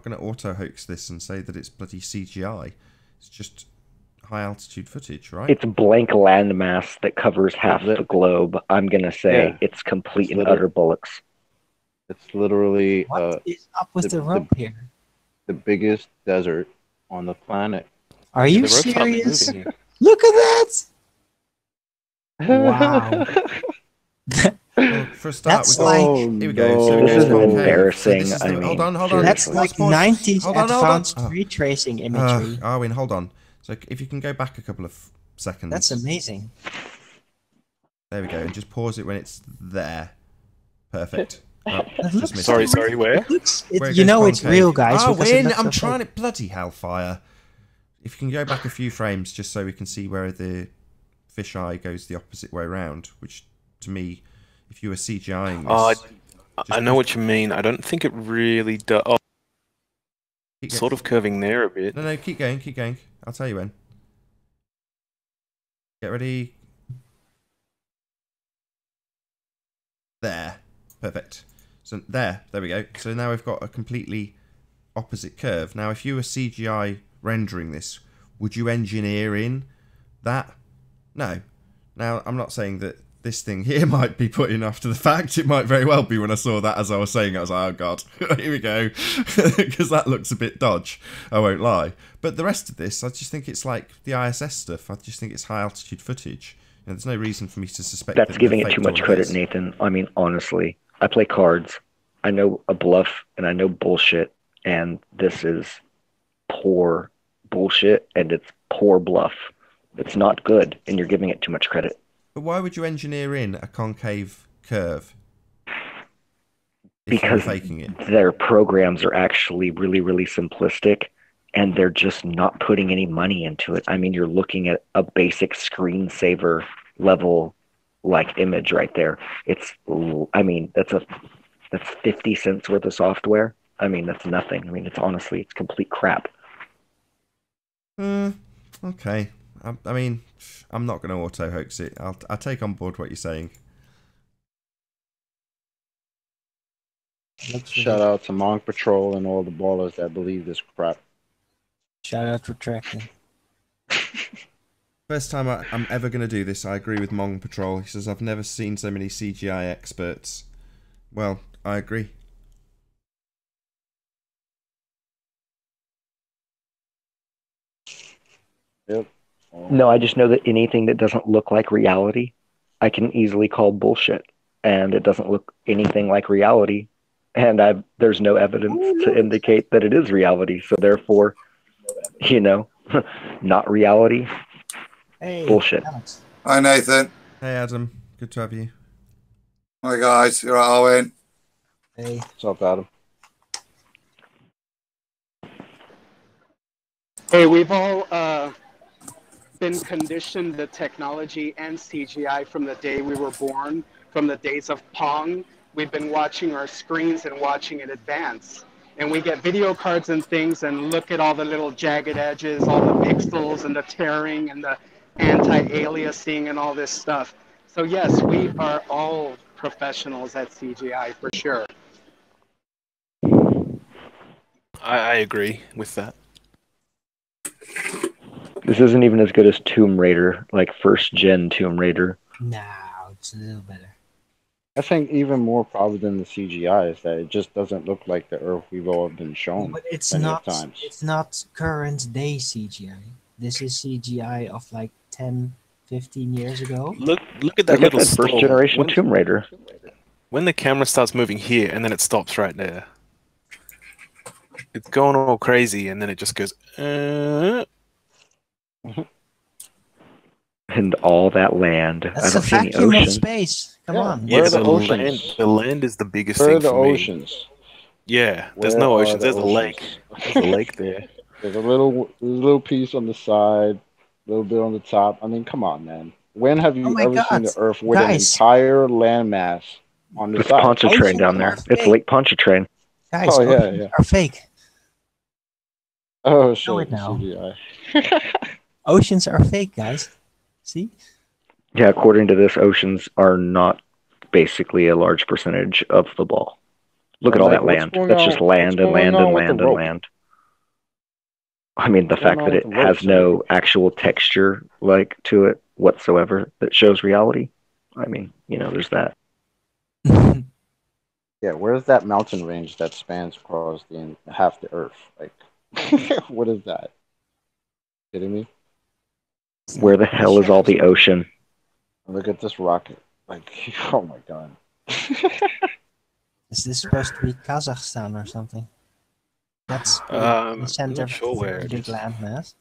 going to auto hoax this and say that it's bloody CGI. It's just high altitude footage, right?
It's blank landmass that covers half the globe. I'm gonna say it's complete and utter bullocks.
It's literally
What is up with the rope here?
the biggest desert on the planet.
Are you
The rope's not
serious?
moving here.
Look at that! Wow.
Well, for a start,
That's
we've got,
like-
here we go. So it
This
goes
is
from cave.
embarrassing.
So this is
I
the-
mean,
hold on.
That's
seriously.
like
Pause.
90s
Hold on.
advanced
Oh.
ray tracing imagery.
Arwin, hold on. So if you can go back a couple of seconds.
That's amazing.
There we go. And just pause it when it's there. Perfect. Oh,
It
just
looks
missed
Sorry,
it.
sorry, where?
It looks,
Where it
you
goes
know it's
concave.
real, guys.
Oh,
because it
Win!
looks
I'm
so
trying
fake.
it. Bloody hellfire. If you can go back a few frames just so we can see where the fisheye goes the opposite way around, which to me, if you were CGIing this...
I know what you mean. I don't think it really does. Oh,
Keep
sort of curving there a bit.
No, keep going. I'll tell you when. Get ready. There. Perfect. So there we go. So now we've got a completely opposite curve. Now, if you were CGI rendering this, would you engineer in that? No. Now, I'm not saying that this thing here might be put in after the fact. It might very well be. When I saw that as I was saying it, I was like, oh god, here we go. Because that looks a bit dodge, I won't lie. But the rest of this, I just think it's like the ISS stuff. I just think it's high altitude footage. And there's no reason for me to suspect
That's
that
giving it too much credit, Nathan. I mean, honestly, I play cards. I know a bluff and I know bullshit. And this is poor bullshit and it's poor bluff. It's not good, and you're giving it too much credit.
But why would you engineer in a concave curve?
Because
faking it.
Their programs are actually really, really simplistic, and they're just not putting any money into it. I mean, you're looking at a basic screensaver level like image right there. It's, I mean, that's 50 cents worth of software. I mean, that's nothing. I mean, it's complete crap.
Okay. I mean, I'm not going to auto hoax it. I'll take on board what you're saying.
Shout out to Monk Patrol and all the ballers that believe this crap.
Shout out to Tracking.
First time I'm ever going to do this, I agree with Mong Patrol. He says, I've never seen so many CGI experts. Well, I agree.
Yep.
No, I just know that anything that doesn't look like reality, I can easily call bullshit. And it doesn't look anything like reality. And there's no evidence to indicate that it is reality. So therefore, not reality.
Hey,
bullshit.
Alex.
Hi, Nathan.
Hey, Adam. Good to have you.
Hi, guys. You're right, Owen.
Hey.
What's up, Adam?
Hey, we've all been conditioned to technology and CGI from the day we were born, from the days of Pong. We've been watching our screens and watching it advance. And we get video cards and things and look at all the little jagged edges, all the pixels and the tearing and the anti-aliasing and all this stuff. So yes, we are all professionals at CGI for sure.
I agree with that.
This isn't even as good as Tomb Raider, like first gen Tomb Raider.
No, it's a little better.
I think even more problem than the CGI is that it just doesn't look like the Earth we've all been shown.
But it's
many
not.
times.
It's not current day CGI. This is CGI of like 10, 15 years ago.
Look at that little
first generation Tomb Raider.
When the camera starts moving here and then it stops right there, it's going all crazy, and then it just goes.
And all that land.
That's
I
a
don't see any
vacuum of
ocean.
space. Come on.
Yeah,
Where are the oceans?
the land is the biggest
Where are
thing
the
for me.
oceans?
Yeah, there's
Where
no
are
oceans.
the
There's a
oceans?
lake. There's a lake there.
There's a little piece on the side, a little bit on the top. I mean, come on, man. When have you
Oh my
ever
God,
seen the Earth with
guys.
an entire landmass on the
It's
side?
Pontchartrain down there.
Oceans
It's
are
Lake Pontchartrain.
Guys,
Oh, yeah,
oceans
yeah.
are fake.
Oh,
Know
shit,
it now.
CGI.
Oceans are fake, guys. See?
Yeah, according to this, oceans are not basically a large percentage of the ball. Look at all that
What's
land.
going
That's
on-
just land
what's
and
going
land
on
and
with the
land and
rope?
land. I mean, the
What's going
fact
on
that
with
it
the
has
ropes?
no actual texture like to it whatsoever that shows reality. I mean, there's that.
Yeah, where's that mountain range that spans across half the Earth? Like, what is that? Kidding me?
Where the hell is all the ocean?
Look at this rocket. Like, oh my god.
Is this supposed to be Kazakhstan or something? That's the
I'm
center
not sure where
of
it
the big
is.
landmass.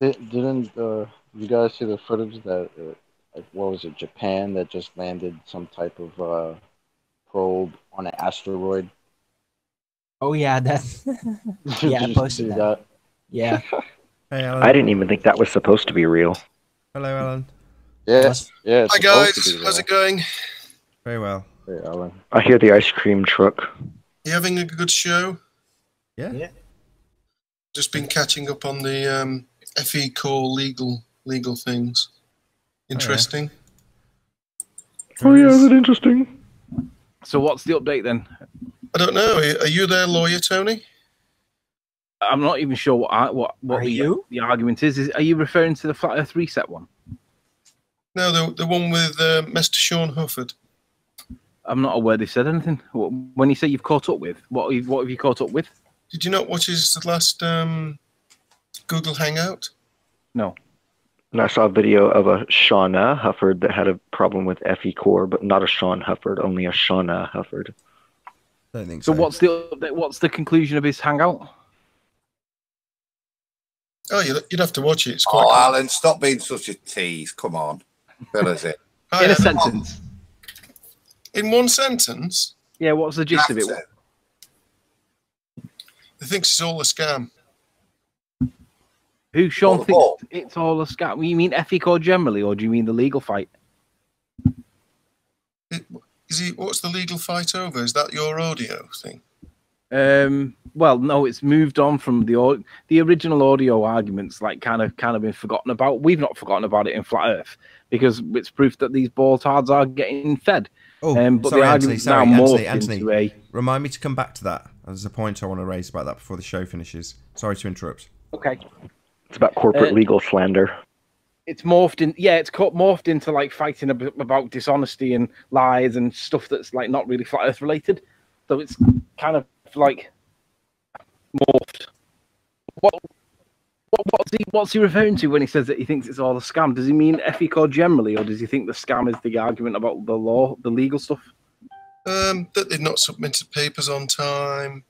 Didn't you guys see the footage that like what was it, Japan that just landed some type of probe on an asteroid?
Oh yeah, that. Yeah, I
Did you
posted
see
that. Yeah.
Hey, Alan.
I didn't even think that was supposed to be real.
Hello, Alan.
Yeah,
Was-
yeah. It's
Hi,
supposed to
guys.
be
How's
real.
it going?
Very well.
Hey, Alan.
I hear the ice cream truck.
You having a good show?
Yeah.
Yeah.
Just been catching up on the FE core legal things. Interesting.
Oh yeah, is it interesting?
So what's the update then?
I don't know. Are you their lawyer, Tony?
I'm not even sure what the argument is. Are you referring to the Flat Earth Reset one?
No, the one with Mr. Sean Hufford.
I'm not aware they said anything. When you say you've caught up with, what have you caught up with?
Did you not watch his last Google Hangout?
No.
And I saw a video of a Shauna Hufford that had a problem with FE Core, but not a Sean Hufford, only a Shauna Hufford.
I don't think so.
So what's the conclusion of his hangout?
Oh, you'd have to watch it. It's
quite cool. Alan, stop being such a tease. Come on. Fill us it.
In a sentence.
In one sentence?
Yeah, what's the gist of it?
He thinks it's all a scam.
Who, Sean, thinks it's all a scam? You mean FE Core generally, or do you mean the legal fight?
What's the legal fight over? Is that your audio thing?
Well, no, it's moved on from the original audio arguments, like kind of been forgotten about. We've not forgotten about it in Flat Earth because it's proof that these baltards are getting fed.
Oh,
but
sorry,
the
Anthony.
argument's now morphed
Anthony.
into a...
Remind me to come back to that. There's a point I want to raise about that before the show finishes. Sorry to interrupt.
Okay.
It's about corporate legal slander.
It's morphed in, it's morphed into like fighting about dishonesty and lies and stuff that's like not really Flat Earth related. So it's kind of like morphed. What's he referring to when he says that he thinks it's all a scam? Does he mean FE Core generally, or does he think the scam is the argument about the law, the legal stuff?
That they've not submitted papers on time,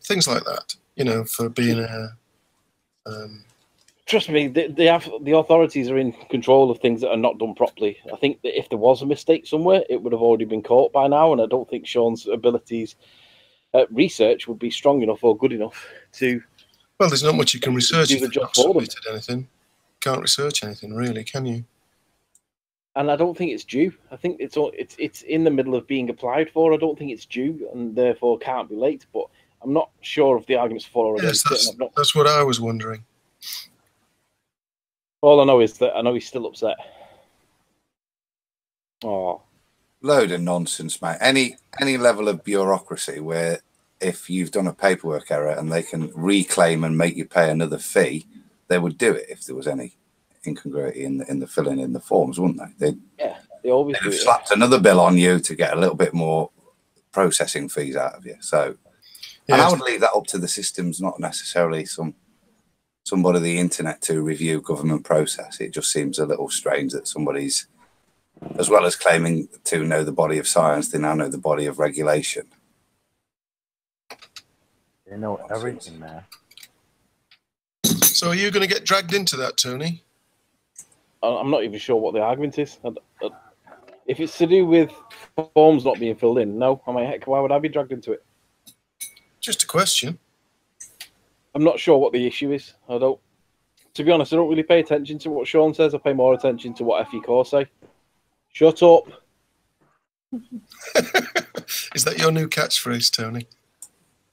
things like that. You know, for being a.
Trust me, the authorities are in control of things that are not done properly. I think that if there was a mistake somewhere, it would have already been caught by now, and I don't think Sean's abilities at research would be strong enough or good enough to.
Well, there's not much you can research if you've not submitted anything. Can't research anything, really, can you?
And I don't think it's due. I think it's in the middle of being applied for. I don't think it's due, and therefore can't be late. But I'm not sure if the arguments for or against it.
That's what I was wondering.
All I know is that I know he's still upset. Oh,
load of nonsense, mate. Any level of bureaucracy where if you've done a paperwork error and they can reclaim and make you pay another fee, they would do it if there was any incongruity in the filling in the forms, wouldn't they?
They always
they'd have slapped another bill on you to get a little bit more processing fees out of you. So, and I would leave that up to the systems, not necessarily somebody the internet to review government process. It just seems a little strange that somebody's, as well as claiming to know the body of science, they now know the body of regulation.
They know everything, man.
So are you going to get dragged into that, Tony?
I'm not even sure what the argument is. If it's to do with forms not being filled in, no. I mean, heck, why would I be dragged into it?
Just a question.
I'm not sure what the issue is. To be honest, I don't really pay attention to what Sean says. I pay more attention to what FE Core say. Shut up.
Is that your new catchphrase, Tony?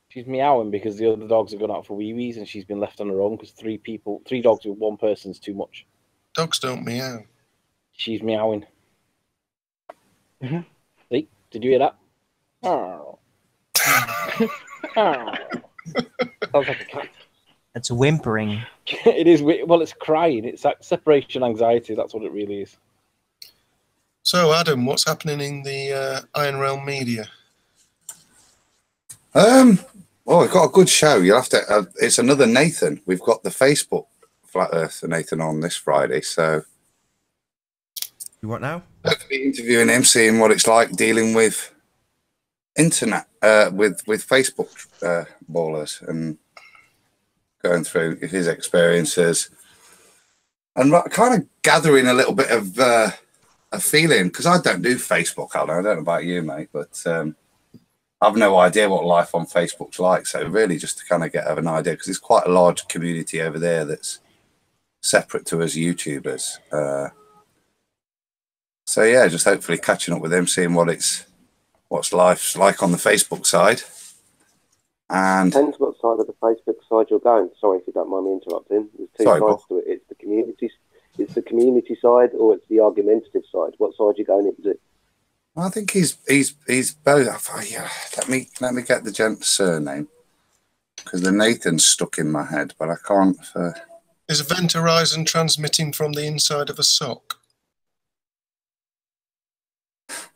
She's meowing because the other dogs have gone out for wee-wees and she's been left on her own because three dogs with one person's too much.
Dogs don't meow.
She's meowing. See? Did you hear that? Oh. Oh. Sounds like a cat.
It's whimpering.
It is. Well, it's crying. It's like separation anxiety. That's what it really is.
So, Adam, what's happening in the Iron Realm media?
Well, we've got a good show. You'll have to. It's another Nathan. We've got the Facebook Flat Earth Nathan on this Friday. So,
you what now?
Hopefully, interviewing him, seeing what it's like dealing with internet, with Facebook ballers, and going through his experiences, and kind of gathering a little bit of a feeling, because I don't do Facebook, Alan. I don't know about you, mate, but I've no idea what life on Facebook's like. So really just to kind of get an idea, because there's quite a large community over there that's separate to us YouTubers. So yeah, just hopefully catching up with him, seeing what's life's like on the Facebook side. And
depends what side of the Facebook side you're going. Sorry if you don't mind me interrupting. There's two sides to it. It's the community side, or it's the argumentative side. What side are you going into?
I think he's both. Oh, yeah, let me get the gent's surname because the Nathan's stuck in my head, but I can't.
Is Event Horizon transmitting from the inside of a sock?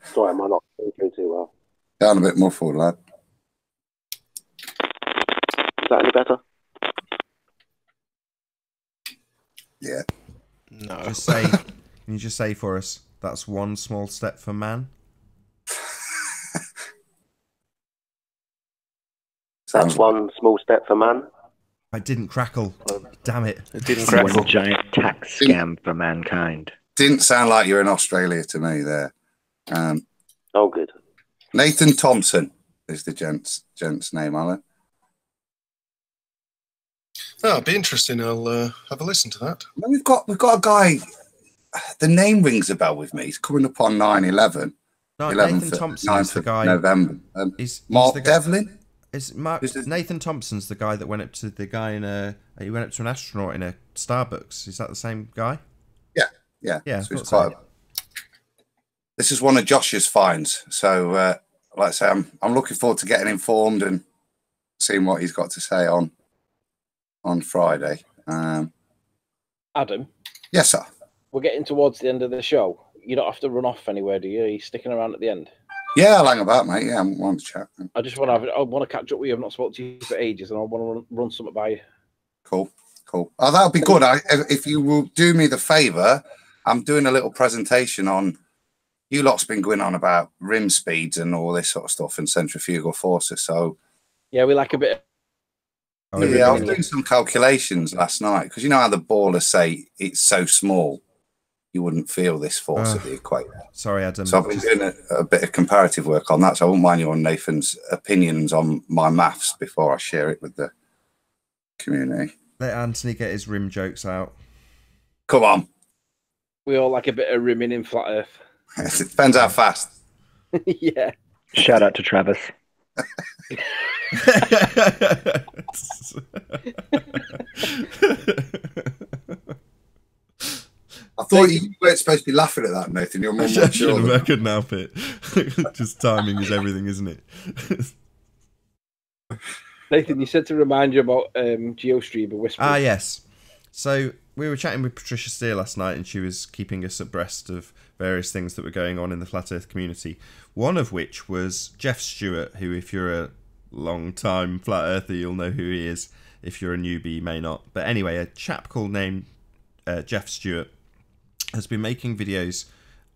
Sorry, am I not thinking too well?
Down a bit muffled, lad.
Is that any better?
Yeah.
No.
Just say. Can you just say for us? That's one small step for man.
That's one small step for man.
I didn't crackle. Damn it.
It didn't crackle.
One giant tax scam for mankind.
Didn't sound like you're in Australia to me there.
Oh, good.
Nathan Thompson is the gent's name, Alan.
Oh, it'll be interesting. I'll have a listen to that.
We've got a guy. The name rings a bell with me. He's coming up on 9/11.
No, Nathan Thompson is the guy.
November.
Is
Mark Devlin?
Nathan Thompson's the guy that went up to the guy in a. He went up to an astronaut in a Starbucks. Is that the same guy?
Yeah. So it's quite. This is one of Josh's finds. So, like I say, I'm looking forward to getting informed and seeing what he's got to say on Friday.
Adam.
Yes, sir.
We're getting towards the end of the show. You don't have to run off anywhere, do you? Are you sticking around at the end?
Yeah, I'll hang about, mate. Yeah, I want to chat.
I just want to I want to catch up with you. I've not spoken to you for ages, and I want to run something by you.
Cool. Oh, that would be good. If you will do me the favour, I'm doing a little presentation on. You lot's been going on about rim speeds and all this sort of stuff and centrifugal forces. So
yeah, we like a bit.
I was doing some calculations last night because you know how the ballers say it's so small. You wouldn't feel this force at the equator.
Sorry, Adam.
So I've been doing a bit of comparative work on that. So I wouldn't mind you on Nathan's opinions on my maths before I share it with the community.
Let Anthony get his rim jokes out.
Come on.
We all like a bit of rimming in flat Earth.
It depends how fast.
Yeah.
Shout out to Travis.
I thought you weren't supposed to be laughing at that, Nathan. You're more sure.
I couldn't help it. Just timing is everything, isn't it?
Nathan, you said to remind you about GeoStream and Whisper.
Ah, yes. So we were chatting with Patricia Steer last night, and she was keeping us abreast of various things that were going on in the Flat Earth community. One of which was Jeff Stewart, who, if you're a long-time Flat Earther, you'll know who he is. If you're a newbie, you may not. But anyway, a chap called named Jeff Stewart has been making videos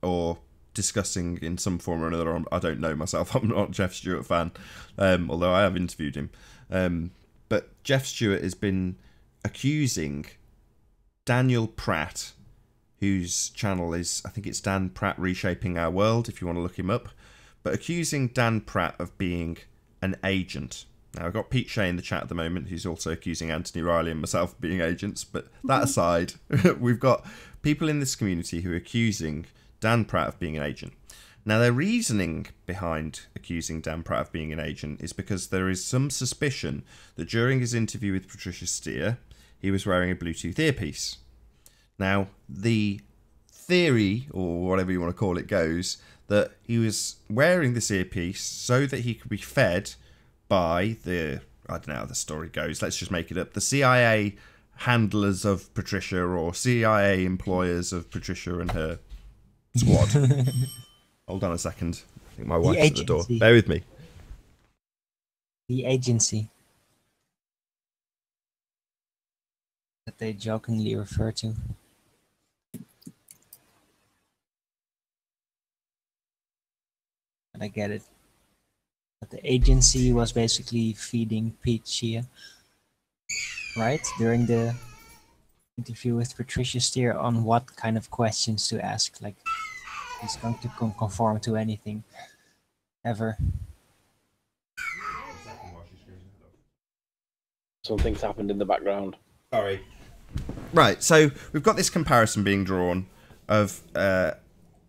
or discussing in some form or another. I don't know myself. I'm not a Jeff Stewart fan, although I have interviewed him. But Jeff Stewart has been accusing Daniel Pratt, whose channel is, I think it's Dan Pratt Reshaping Our World, if you want to look him up, but accusing Dan Pratt of being an agent. Now, I've got Pete Shea in the chat at the moment, who's also accusing Anthony Riley and myself of being agents, but that aside, we've got people in this community who are accusing Dan Pratt of being an agent. Now, their reasoning behind accusing Dan Pratt of being an agent is because there is some suspicion that during his interview with Patricia Steer, he was wearing a Bluetooth earpiece. Now, the theory, or whatever you want to call it, goes that he was wearing this earpiece so that he could be fed by the, I don't know how the story goes, let's just make it up, the CIA handlers of Patricia or CIA employers of Patricia and her squad. Hold on a second. I think my wife's at the door. Bear with me.
The agency that they jokingly refer to. But I get it. But the agency was basically feeding Pete Shea, right? During the interview with Patricia Steer on what kind of questions to ask. Like, he's going to conform to anything, ever.
Something's happened in the background.
Sorry. Right, so we've got this comparison being drawn of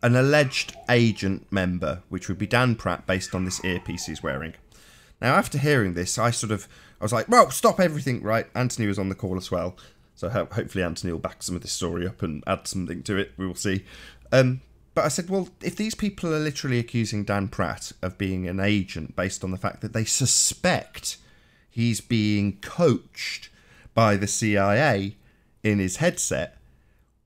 an alleged agent member, which would be Dan Pratt, based on this earpiece he's wearing. Now, after hearing this, I was like, well, stop everything, right? Anthony was on the call as well, so hopefully Anthony will back some of this story up and add something to it. We will see. But But I said, well, if these people are literally accusing Dan Pratt of being an agent based on the fact that they suspect he's being coached by the CIA in his headset,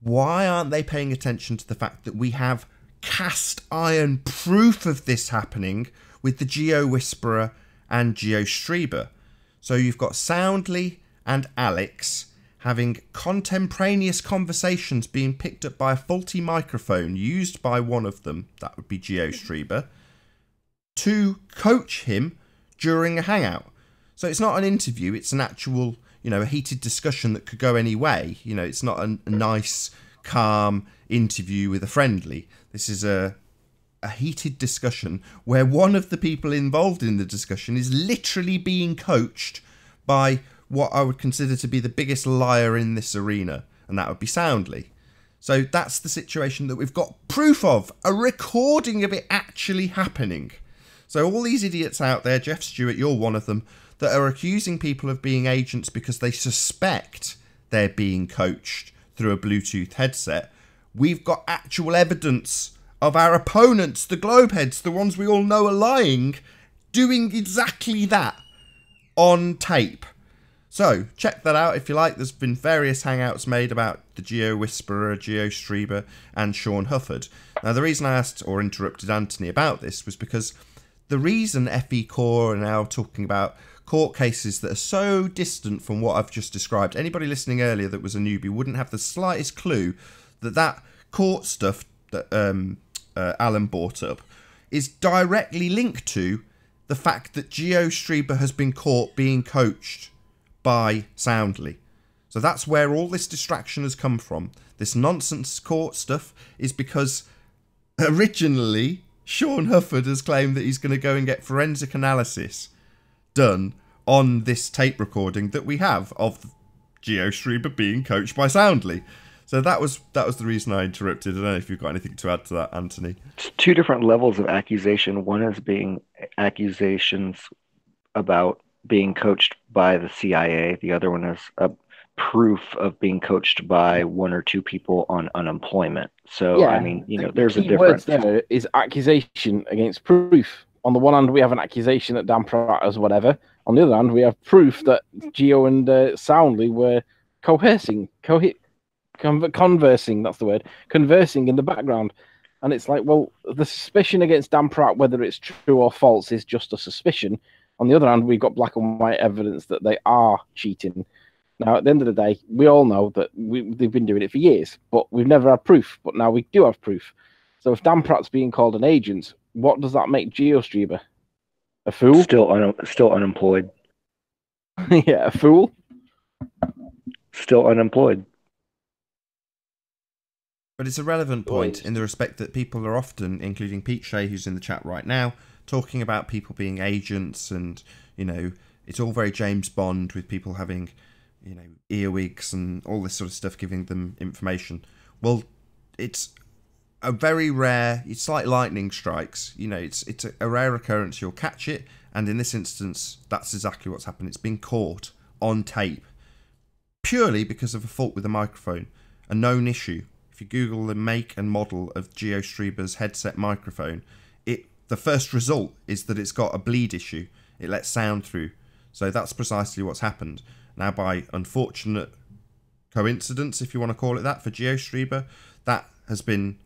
why aren't they paying attention to the fact that we have cast iron proof of this happening with the Geo Whisperer and Geo Streber? So you've got Soundly and Alex having contemporaneous conversations being picked up by a faulty microphone used by one of them, that would be Geo Streber, to coach him during a hangout. So it's not an interview, it's an actual, a heated discussion that could go any way. It's not a nice, calm interview with a friendly. This is a heated discussion where one of the people involved in the discussion is literally being coached by what I would consider to be the biggest liar in this arena, and that would be Soundly. So that's the situation that we've got proof of, a recording of it actually happening. So all these idiots out there, Jeff Stewart, you're one of them, that are accusing people of being agents because they suspect they're being coached through a Bluetooth headset. We've got actual evidence of our opponents, the Globeheads, the ones we all know are lying, doing exactly that on tape. So, check that out if you like. There's been various hangouts made about the Geo Whisperer, Geo Streber, and Sean Hufford. Now, the reason I asked or interrupted Anthony about this was because the reason FE Corps are now talking about court cases that are so distant from what I've just described, anybody listening earlier that was a newbie wouldn't have the slightest clue that court stuff that Alan brought up is directly linked to the fact that Geo Streber has been caught being coached by Soundly. So that's where all this distraction has come from. This nonsense court stuff is because originally Sean Hufford has claimed that he's going to go and get forensic analysis done on this tape recording that we have of Geo Streber being coached by Soundly. So that was the reason I interrupted. I don't know if you've got anything to add to that, Anthony.
It's two different levels of accusation. One is being accusations about being coached by the CIA. The other one is a proof of being coached by one or two people on unemployment. So, yeah, I mean, there's a difference.
There is accusation against proof. On the one hand, we have an accusation that Dan Pratt is whatever. On the other hand, we have proof that Geo and Soundly were conversing, that's the word, conversing in the background. And it's like, well, the suspicion against Dan Pratt, whether it's true or false, is just a suspicion. On the other hand, we've got black and white evidence that they are cheating. Now, at the end of the day, we all know that they've been doing it for years, but we've never had proof. But now we do have proof. So if Dan Pratt's being called an agent, what does that make Geo Streber? A fool?
Still unemployed.
Yeah, a fool.
Still unemployed.
But it's a relevant point in the respect that people are often, including Pete Shea, who's in the chat right now, talking about people being agents, and it's all very James Bond with people having earwigs and all this sort of stuff, giving them information. Well, it's a very rare, it's like lightning strikes, it's a rare occurrence. You'll catch it, and in this instance that's exactly what's happened. It's been caught on tape purely because of a fault with the microphone, a known issue. If you Google the make and model of Geo Streber's headset microphone, the first result is that it's got a bleed issue. It lets sound through. So that's precisely what's happened. Now, by unfortunate coincidence, if you want to call it that, for Geo Streber, that has been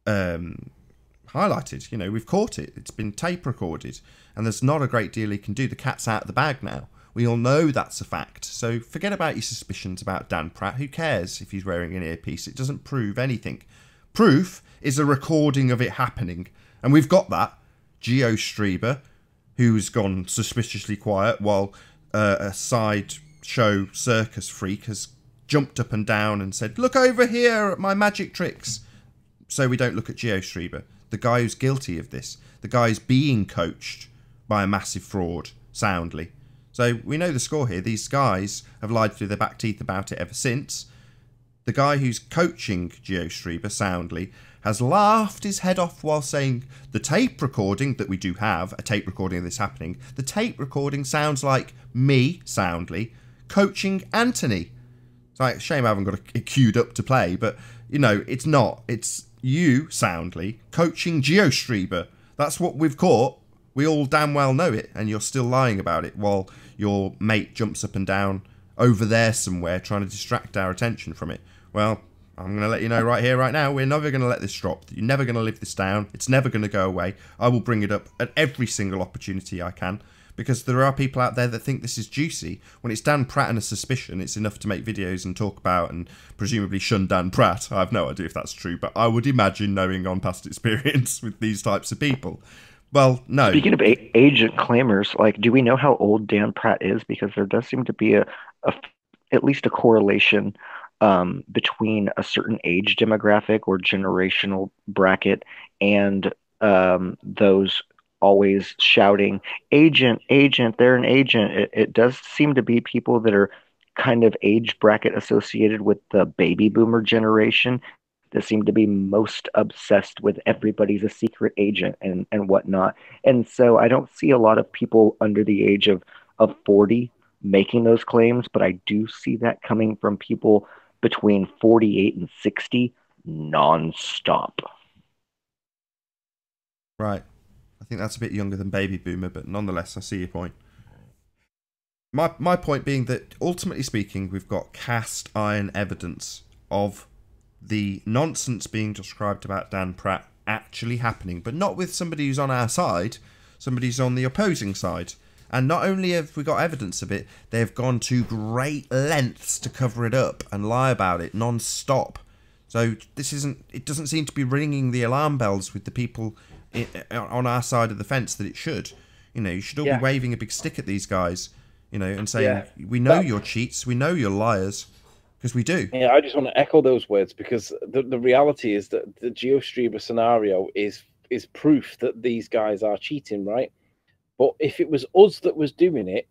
highlighted. We've caught it. It's been tape recorded. And there's not a great deal he can do. The cat's out of the bag now. We all know that's a fact. So forget about your suspicions about Dan Pratt. Who cares if he's wearing an earpiece? It doesn't prove anything. Proof is a recording of it happening. And we've got that. Geo Streber, who's gone suspiciously quiet while a sideshow circus freak has jumped up and down and said, "Look over here at my magic tricks." So we don't look at Geo Streber, the guy who's guilty of this. The guy is being coached by a massive fraud, Soundly. So we know the score here. These guys have lied through their back teeth about it ever since. The guy who's coaching Geo Streber, Soundly, has laughed his head off while saying the tape recording that we do have, a tape recording of this happening, the tape recording sounds like me, Soundly, coaching Anthony. It's like, shame I haven't got it queued up to play, but, it's not. It's you soundly coaching GeoStreamer. That's what we've caught. We all damn well know it, and you're still lying about it while your mate jumps up and down over there somewhere trying to distract our attention from it. Well, I'm going to let you know right here, right now, we're never going to let this drop. You're never going to live this down. It's never going to go away. I will bring it up at every single opportunity I can, because there are people out there that think this is juicy. When it's Dan Pratt and a suspicion, it's enough to make videos and talk about and presumably shun Dan Pratt. I have no idea if that's true, but I would imagine, knowing on past experience with these types of people. Well, no.
Speaking of agent claimers, like, do we know how old Dan Pratt is? Because there does seem to be at least a correlation between a certain age demographic or generational bracket and those always shouting, agent, agent, they're an agent. It does seem to be people that are kind of age bracket associated with the baby boomer generation that seem to be most obsessed with everybody's a secret agent and whatnot. And so I don't see a lot of people under the age of 40 making those claims, but I do see that coming from people between 48 and 60 nonstop.
Right. I think that's a bit younger than baby boomer, but nonetheless, I see your point. My point being that, ultimately speaking, we've got cast iron evidence of the nonsense being described about Dan Pratt actually happening, but not with somebody who's on our side, somebody who's on the opposing side. And not only have we got evidence of it, they've gone to great lengths to cover it up and lie about it non-stop. So it doesn't seem to be ringing the alarm bells with the people on our side of the fence that it should. You know, you should all be waving a big stick at these guys, you know, and saying, we know you're cheats, we know you're liars, because we do.
Yeah, I just want to echo those words, because the reality is that the GeoStreamer scenario is proof that these guys are cheating, right? But if it was us that was doing it,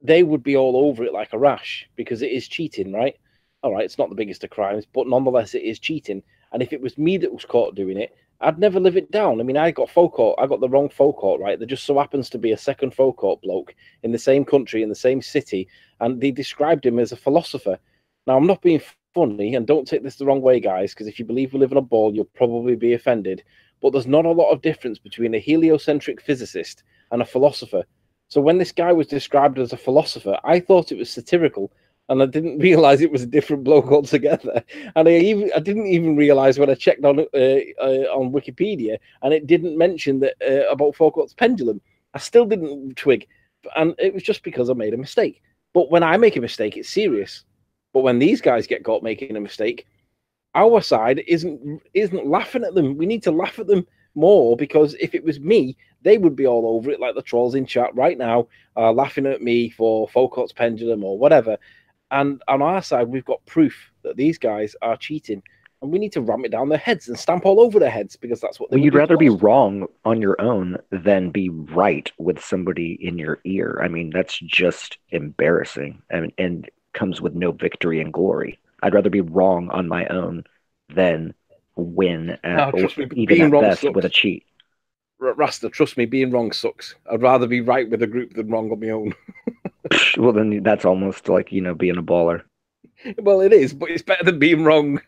they would be all over it like a rash, because it is cheating, right? All right, it's not the biggest of crimes, but nonetheless, it is cheating. And if it was me that was caught doing it, I'd never live it down. I mean, I got the wrong folk court, right? There just so happens to be a second folk court bloke in the same country, in the same city, and they described him as a philosopher. Now, I'm not being funny, and don't take this the wrong way, guys, because if you believe we live in a ball, you'll probably be offended. But there's not a lot of difference between a heliocentric physicist and a philosopher. So when this guy was described as a philosopher, I thought it was satirical, and I didn't realize it was a different bloke altogether. And I didn't even realize when I checked on Wikipedia, and it didn't mention that about Foucault's pendulum. I still didn't twig, and it was just because I made a mistake. But when I make a mistake, it's serious. But when these guys get caught making a mistake, our side isn't laughing at them. We need to laugh at them more, because if it was me, they would be all over it like the trolls in chat right now, laughing at me for Foucault's pendulum or whatever. And on our side, we've got proof that these guys are cheating, and we need to ram it down their heads and stamp all over their heads, because that's what they
you'd rather be wrong on your own than be right with somebody in your ear. I mean, that's just embarrassing, and comes with no victory and glory. I'd rather be wrong on my own than win even at best with a cheat.
Rasta, trust me, being wrong sucks. I'd rather be right with a group than wrong on my own.
Well, then that's almost like, being a baller.
Well, it is, but it's better than being wrong.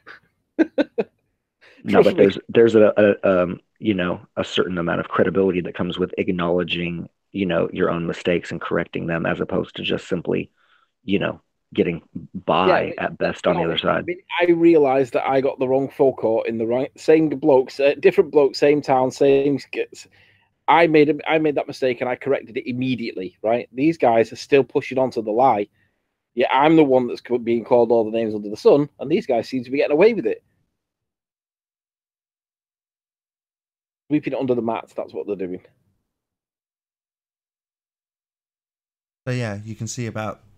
No, but there's a certain amount of credibility that comes with acknowledging, your own mistakes and correcting them, as opposed to just simply, getting by at best on the other side.
I realized that I got the wrong folk court in the same blokes, different blokes, same town, same skits. I made that mistake and I corrected it immediately, right? These guys are still pushing on to the lie. Yeah, I'm the one that's being called all the names under the sun, and these guys seem to be getting away with it. Sweeping it under the mat, that's what they're doing.
So yeah, you can see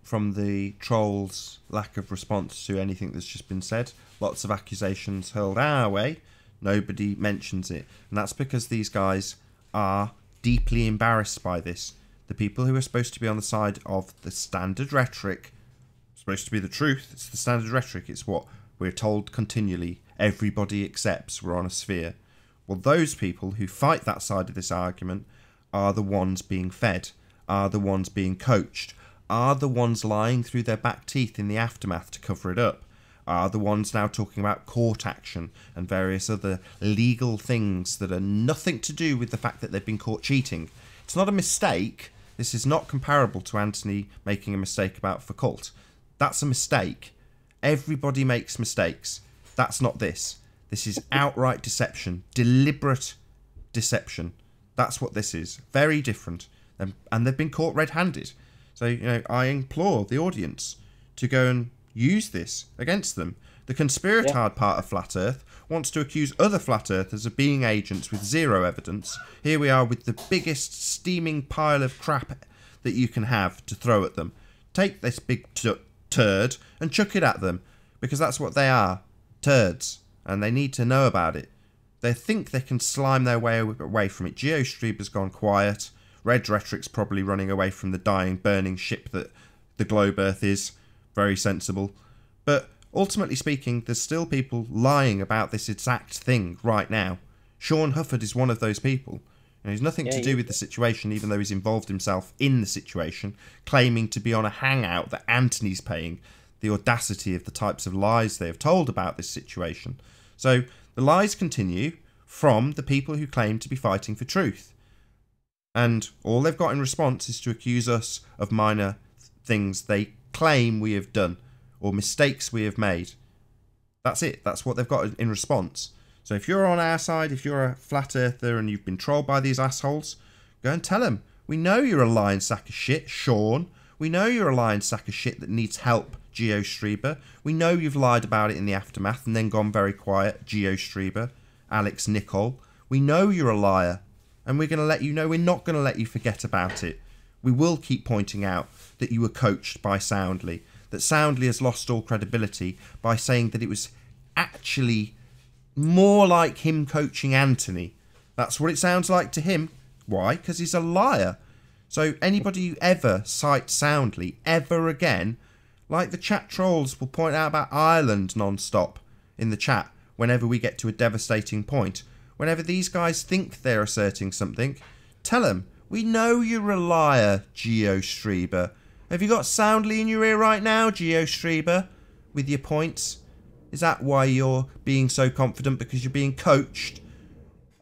from the trolls' lack of response to anything that's just been said, lots of accusations hurled our way, nobody mentions it. And that's because these guys are deeply embarrassed by this. The people who are supposed to be on the side of the standard rhetoric, supposed to be the truth, it's the standard rhetoric, it's what we're told continually, everybody accepts, we're on a sphere. Well, those people who fight that side of this argument are the ones being fed, are the ones being coached, are the ones lying through their back teeth in the aftermath to cover it up, are the ones now talking about court action and various other legal things that are nothing to do with the fact that they've been caught cheating. It's not a mistake. This is not comparable to Anthony making a mistake about Foucault. That's a mistake. Everybody makes mistakes. That's not this. This is outright deception, deliberate deception. That's what this is. Very different. And they've been caught red-handed. So, you know, I implore the audience to go and use this against them. The conspiratard part of Flat Earth wants to accuse other Flat Earthers of being agents with zero evidence. Here we are with the biggest steaming pile of crap that you can have to throw at them. Take this big turd and chuck it at them, because that's what they are, turds, and they need to know about it. They think they can slime their way away from it. GeoStreber's gone quiet. Red Rhetoric's probably running away from the dying, burning ship that the globe Earth is. Very sensible. But ultimately speaking, there's still people lying about this exact thing right now. Sean Hufford is one of those people. And he's nothing to do with the situation, even though he's involved himself in the situation, claiming to be on a hangout that Anthony's paying. The audacity of the types of lies they have told about this situation. So the lies continue from the people who claim to be fighting for truth. And all they've got in response is to accuse us of minor things they claim we have done, or mistakes we have made. That's it. That's what they've got in response. So if you're on our side, if you're a flat earther and you've been trolled by these assholes, go and tell them. We know you're a lying sack of shit, Sean. We know you're a lying sack of shit that needs help, GeoStreber. We know you've lied about it in the aftermath and then gone very quiet, GeoStreber. Alex Nicol. We know you're a liar. And we're going to let you know, we're not going to let you forget about it. We will keep pointing out that you were coached by Soundly. That Soundly has lost all credibility by saying that it was actually more like him coaching Anthony. That's what it sounds like to him. Why? Because he's a liar. So anybody who ever cites Soundly ever again, like the chat trolls will point out about Ireland non-stop in the chat whenever we get to a devastating point. Whenever these guys think they're asserting something, tell them, we know you're a liar, GeoStreber. Have you got Soundly in your ear right now, GeoStreber, with your points? Is that why you're being so confident, because you're being coached?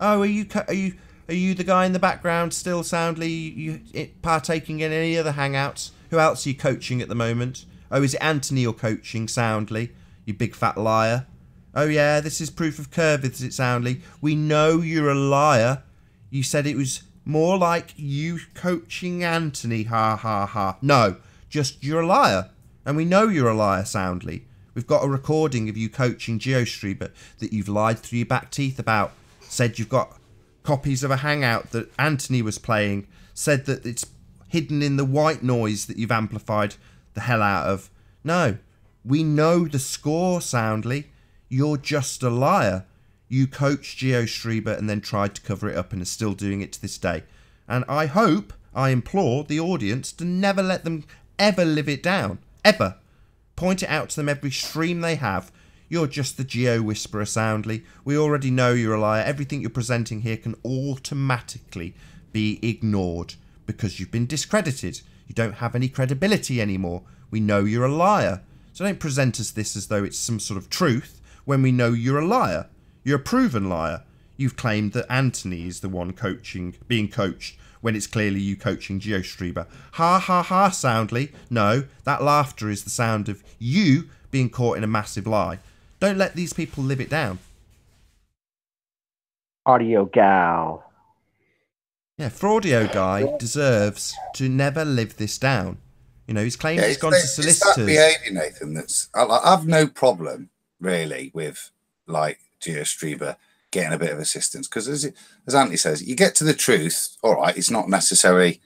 Oh, are you the guy in the background still, Soundly? You partaking in any other hangouts? Who else are you coaching at the moment? Oh, is it Anthony you're coaching, Soundly? You big fat liar. Oh yeah, this is proof of curve, is it, Soundly? We know you're a liar. You said it was more like you coaching Anthony, ha ha ha. No, just you're a liar. And we know you're a liar, Soundly. We've got a recording of you coaching GeoStreber that you've lied through your back teeth about. Said you've got copies of a hangout that Anthony was playing. Said that it's hidden in the white noise that you've amplified the hell out of. No, we know the score, Soundly. You're just a liar. You coached GeoStreber and then tried to cover it up and are still doing it to this day. And I hope, I implore the audience to never let them ever live it down. Ever. Point it out to them every stream they have. You're just the Geo Whisperer, Soundly. We already know you're a liar. Everything you're presenting here can automatically be ignored because you've been discredited. You don't have any credibility anymore. We know you're a liar. So don't present us this as though it's some sort of truth when we know you're a liar. You're a proven liar. You've claimed that Anthony is the one being coached, when it's clearly you coaching GeoStreber. Ha ha ha, Soundly. No, that laughter is the sound of you being caught in a massive lie. Don't let these people live it down.
Audio gal.
Yeah, Fraudio guy deserves to never live this down. You know, he's claimed he's gone to solicitors.
It's that behaviour, Nathan, that's... I've no problem, really, with, like, GeoStreber getting a bit of assistance, because as Anthony says, you get to the truth. All right, it's not necessarily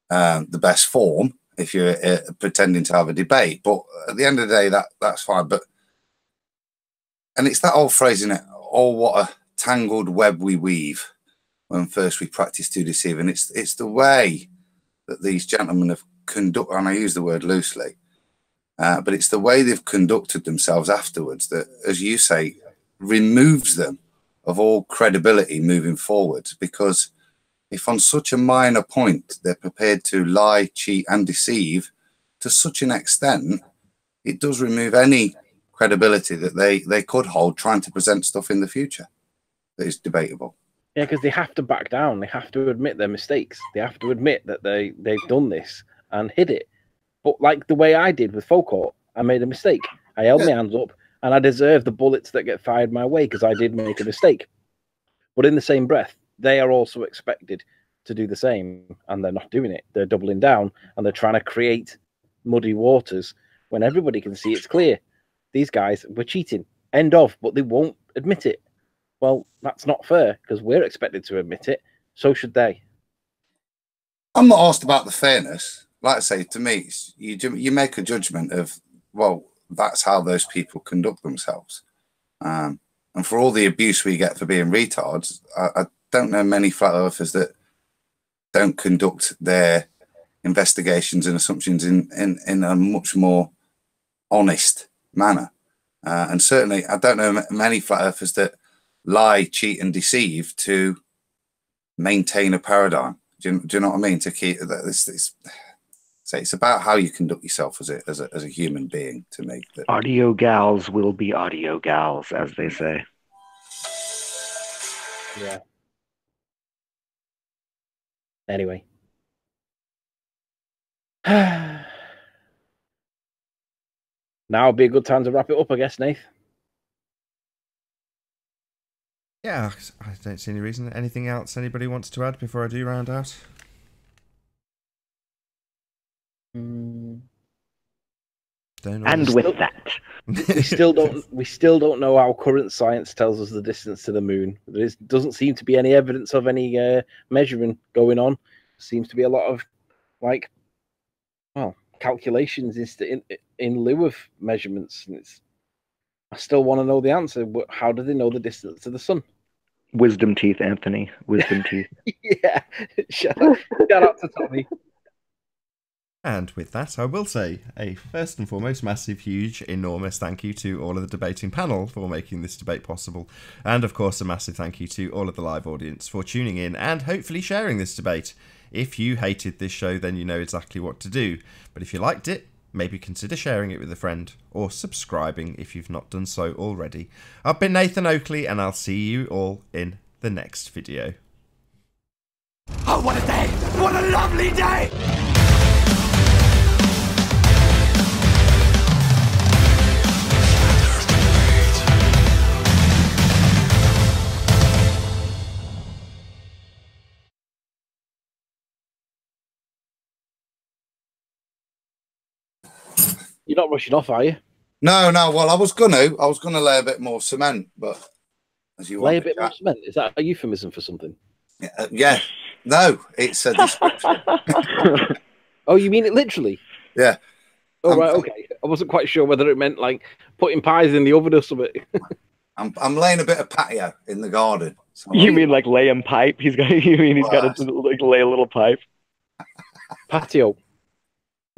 the best form if you're pretending to have a debate, but at the end of the day, that's fine. And it's that old phrase, isn't it? Oh, what a tangled web we weave when first we practice to deceive. And it's the way that these gentlemen have conducted, and I use the word loosely, but it's the way they've conducted themselves afterwards that, as you say, removes them of all credibility moving forward. Because if on such a minor point they're prepared to lie, cheat and deceive to such an extent, it does remove any credibility that they could hold trying to present stuff in the future that is debatable.
Yeah, because they have to back down. They have to admit their mistakes. They have to admit that they've done this and hid it. But like the way I did with Folcourt, I made a mistake. I held my hands up, and I deserve the bullets that get fired my way because I did make a mistake. But in the same breath, they are also expected to do the same, and they're not doing it. They're doubling down, and they're trying to create muddy waters when everybody can see it's clear. These guys were cheating. End of. But they won't admit it. Well, that's not fair because we're expected to admit it. So should they.
I'm not asked about the fairness. Like I say, to me, you make a judgment of, well, that's how those people conduct themselves. And for all the abuse we get for being retards, I don't know many flat earthers that don't conduct their investigations and assumptions in a much more honest manner. And certainly, I don't know many flat earthers that lie, cheat, and deceive to maintain a paradigm. Do you know what I mean? To keep this. It's about how you conduct yourself as a human being. To me,
audio gals will be audio gals, as they say.
Yeah. Anyway. Now would be a good time to wrap it up, I guess, Nath.
Yeah, I don't see any reason. Anything else anybody wants to add before I do round out?
And
with that,
we still don't know how current science tells us the distance to the moon. There doesn't seem to be any evidence of any measuring going on. Seems to be a lot of calculations in lieu of measurements. And I still want to know the answer. How do they know the distance to the sun?
Wisdom teeth, Anthony. Wisdom teeth.
Yeah. Shout out to Tommy.
And with that, I will say a first and foremost massive, huge, enormous thank you to all of the debating panel for making this debate possible. And of course, a massive thank you to all of the live audience for tuning in and hopefully sharing this debate. If you hated this show, then you know exactly what to do. But if you liked it, maybe consider sharing it with a friend or subscribing if you've not done so already. I've been Nathan Oakley, and I'll see you all in the next video.
Oh, what a day! What a lovely day!
You're not rushing off, are you?
No. Well, I was gonna lay a bit more cement, but as you
lay a bit more cement. Is that a euphemism for something?
Yeah. No, it's a description.
Oh, you mean it literally?
Yeah.
Oh, right. Okay. I wasn't quite sure whether it meant like putting pies in the oven or something.
I'm laying a bit of patio in the garden. So
you mean like laying pipe? He's got. You mean he's got to lay a little pipe?
Patio.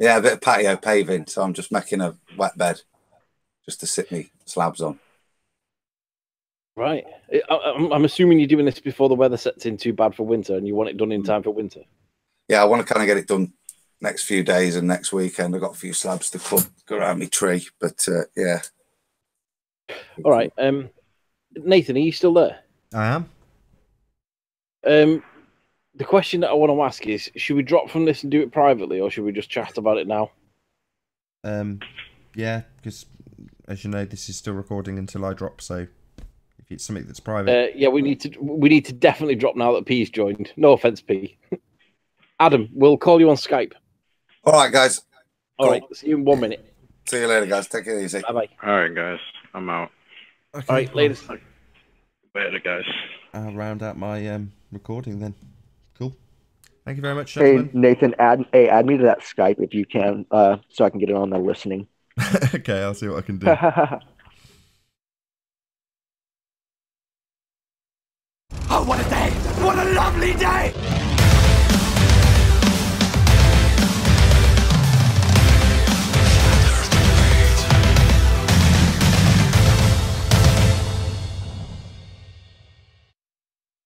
Yeah, a bit of patio paving. So I'm just making a wet bed just to sit me slabs on.
Right. I'm assuming you're doing this before the weather sets in too bad for winter, and you want it done in time for winter.
Yeah, I want to kind of get it done next few days and next weekend. I've got a few slabs to cut around my tree, but yeah.
All right. Nathan, are you still there?
I am.
The question that I want to ask is, should we drop from this and do it privately, or should we just chat about it now?
Yeah, because as you know, this is still recording until I drop, so if it's something that's private...
yeah, we need to definitely drop now that P's joined. No offense, P. Adam, we'll call you on Skype.
All right, guys.
All right, see you in 1 minute.
See you later, guys. Take it easy.
Bye-bye.
All right, guys. I'm out.
Okay,
all right, later.
Later, guys.
I'll round out my recording then. Cool. Thank you very much,
Hey,
gentlemen.
Nathan, add me to that Skype if you can, so I can get it on there listening.
Okay, I'll see what I can do.
Oh, what a day! What a lovely day!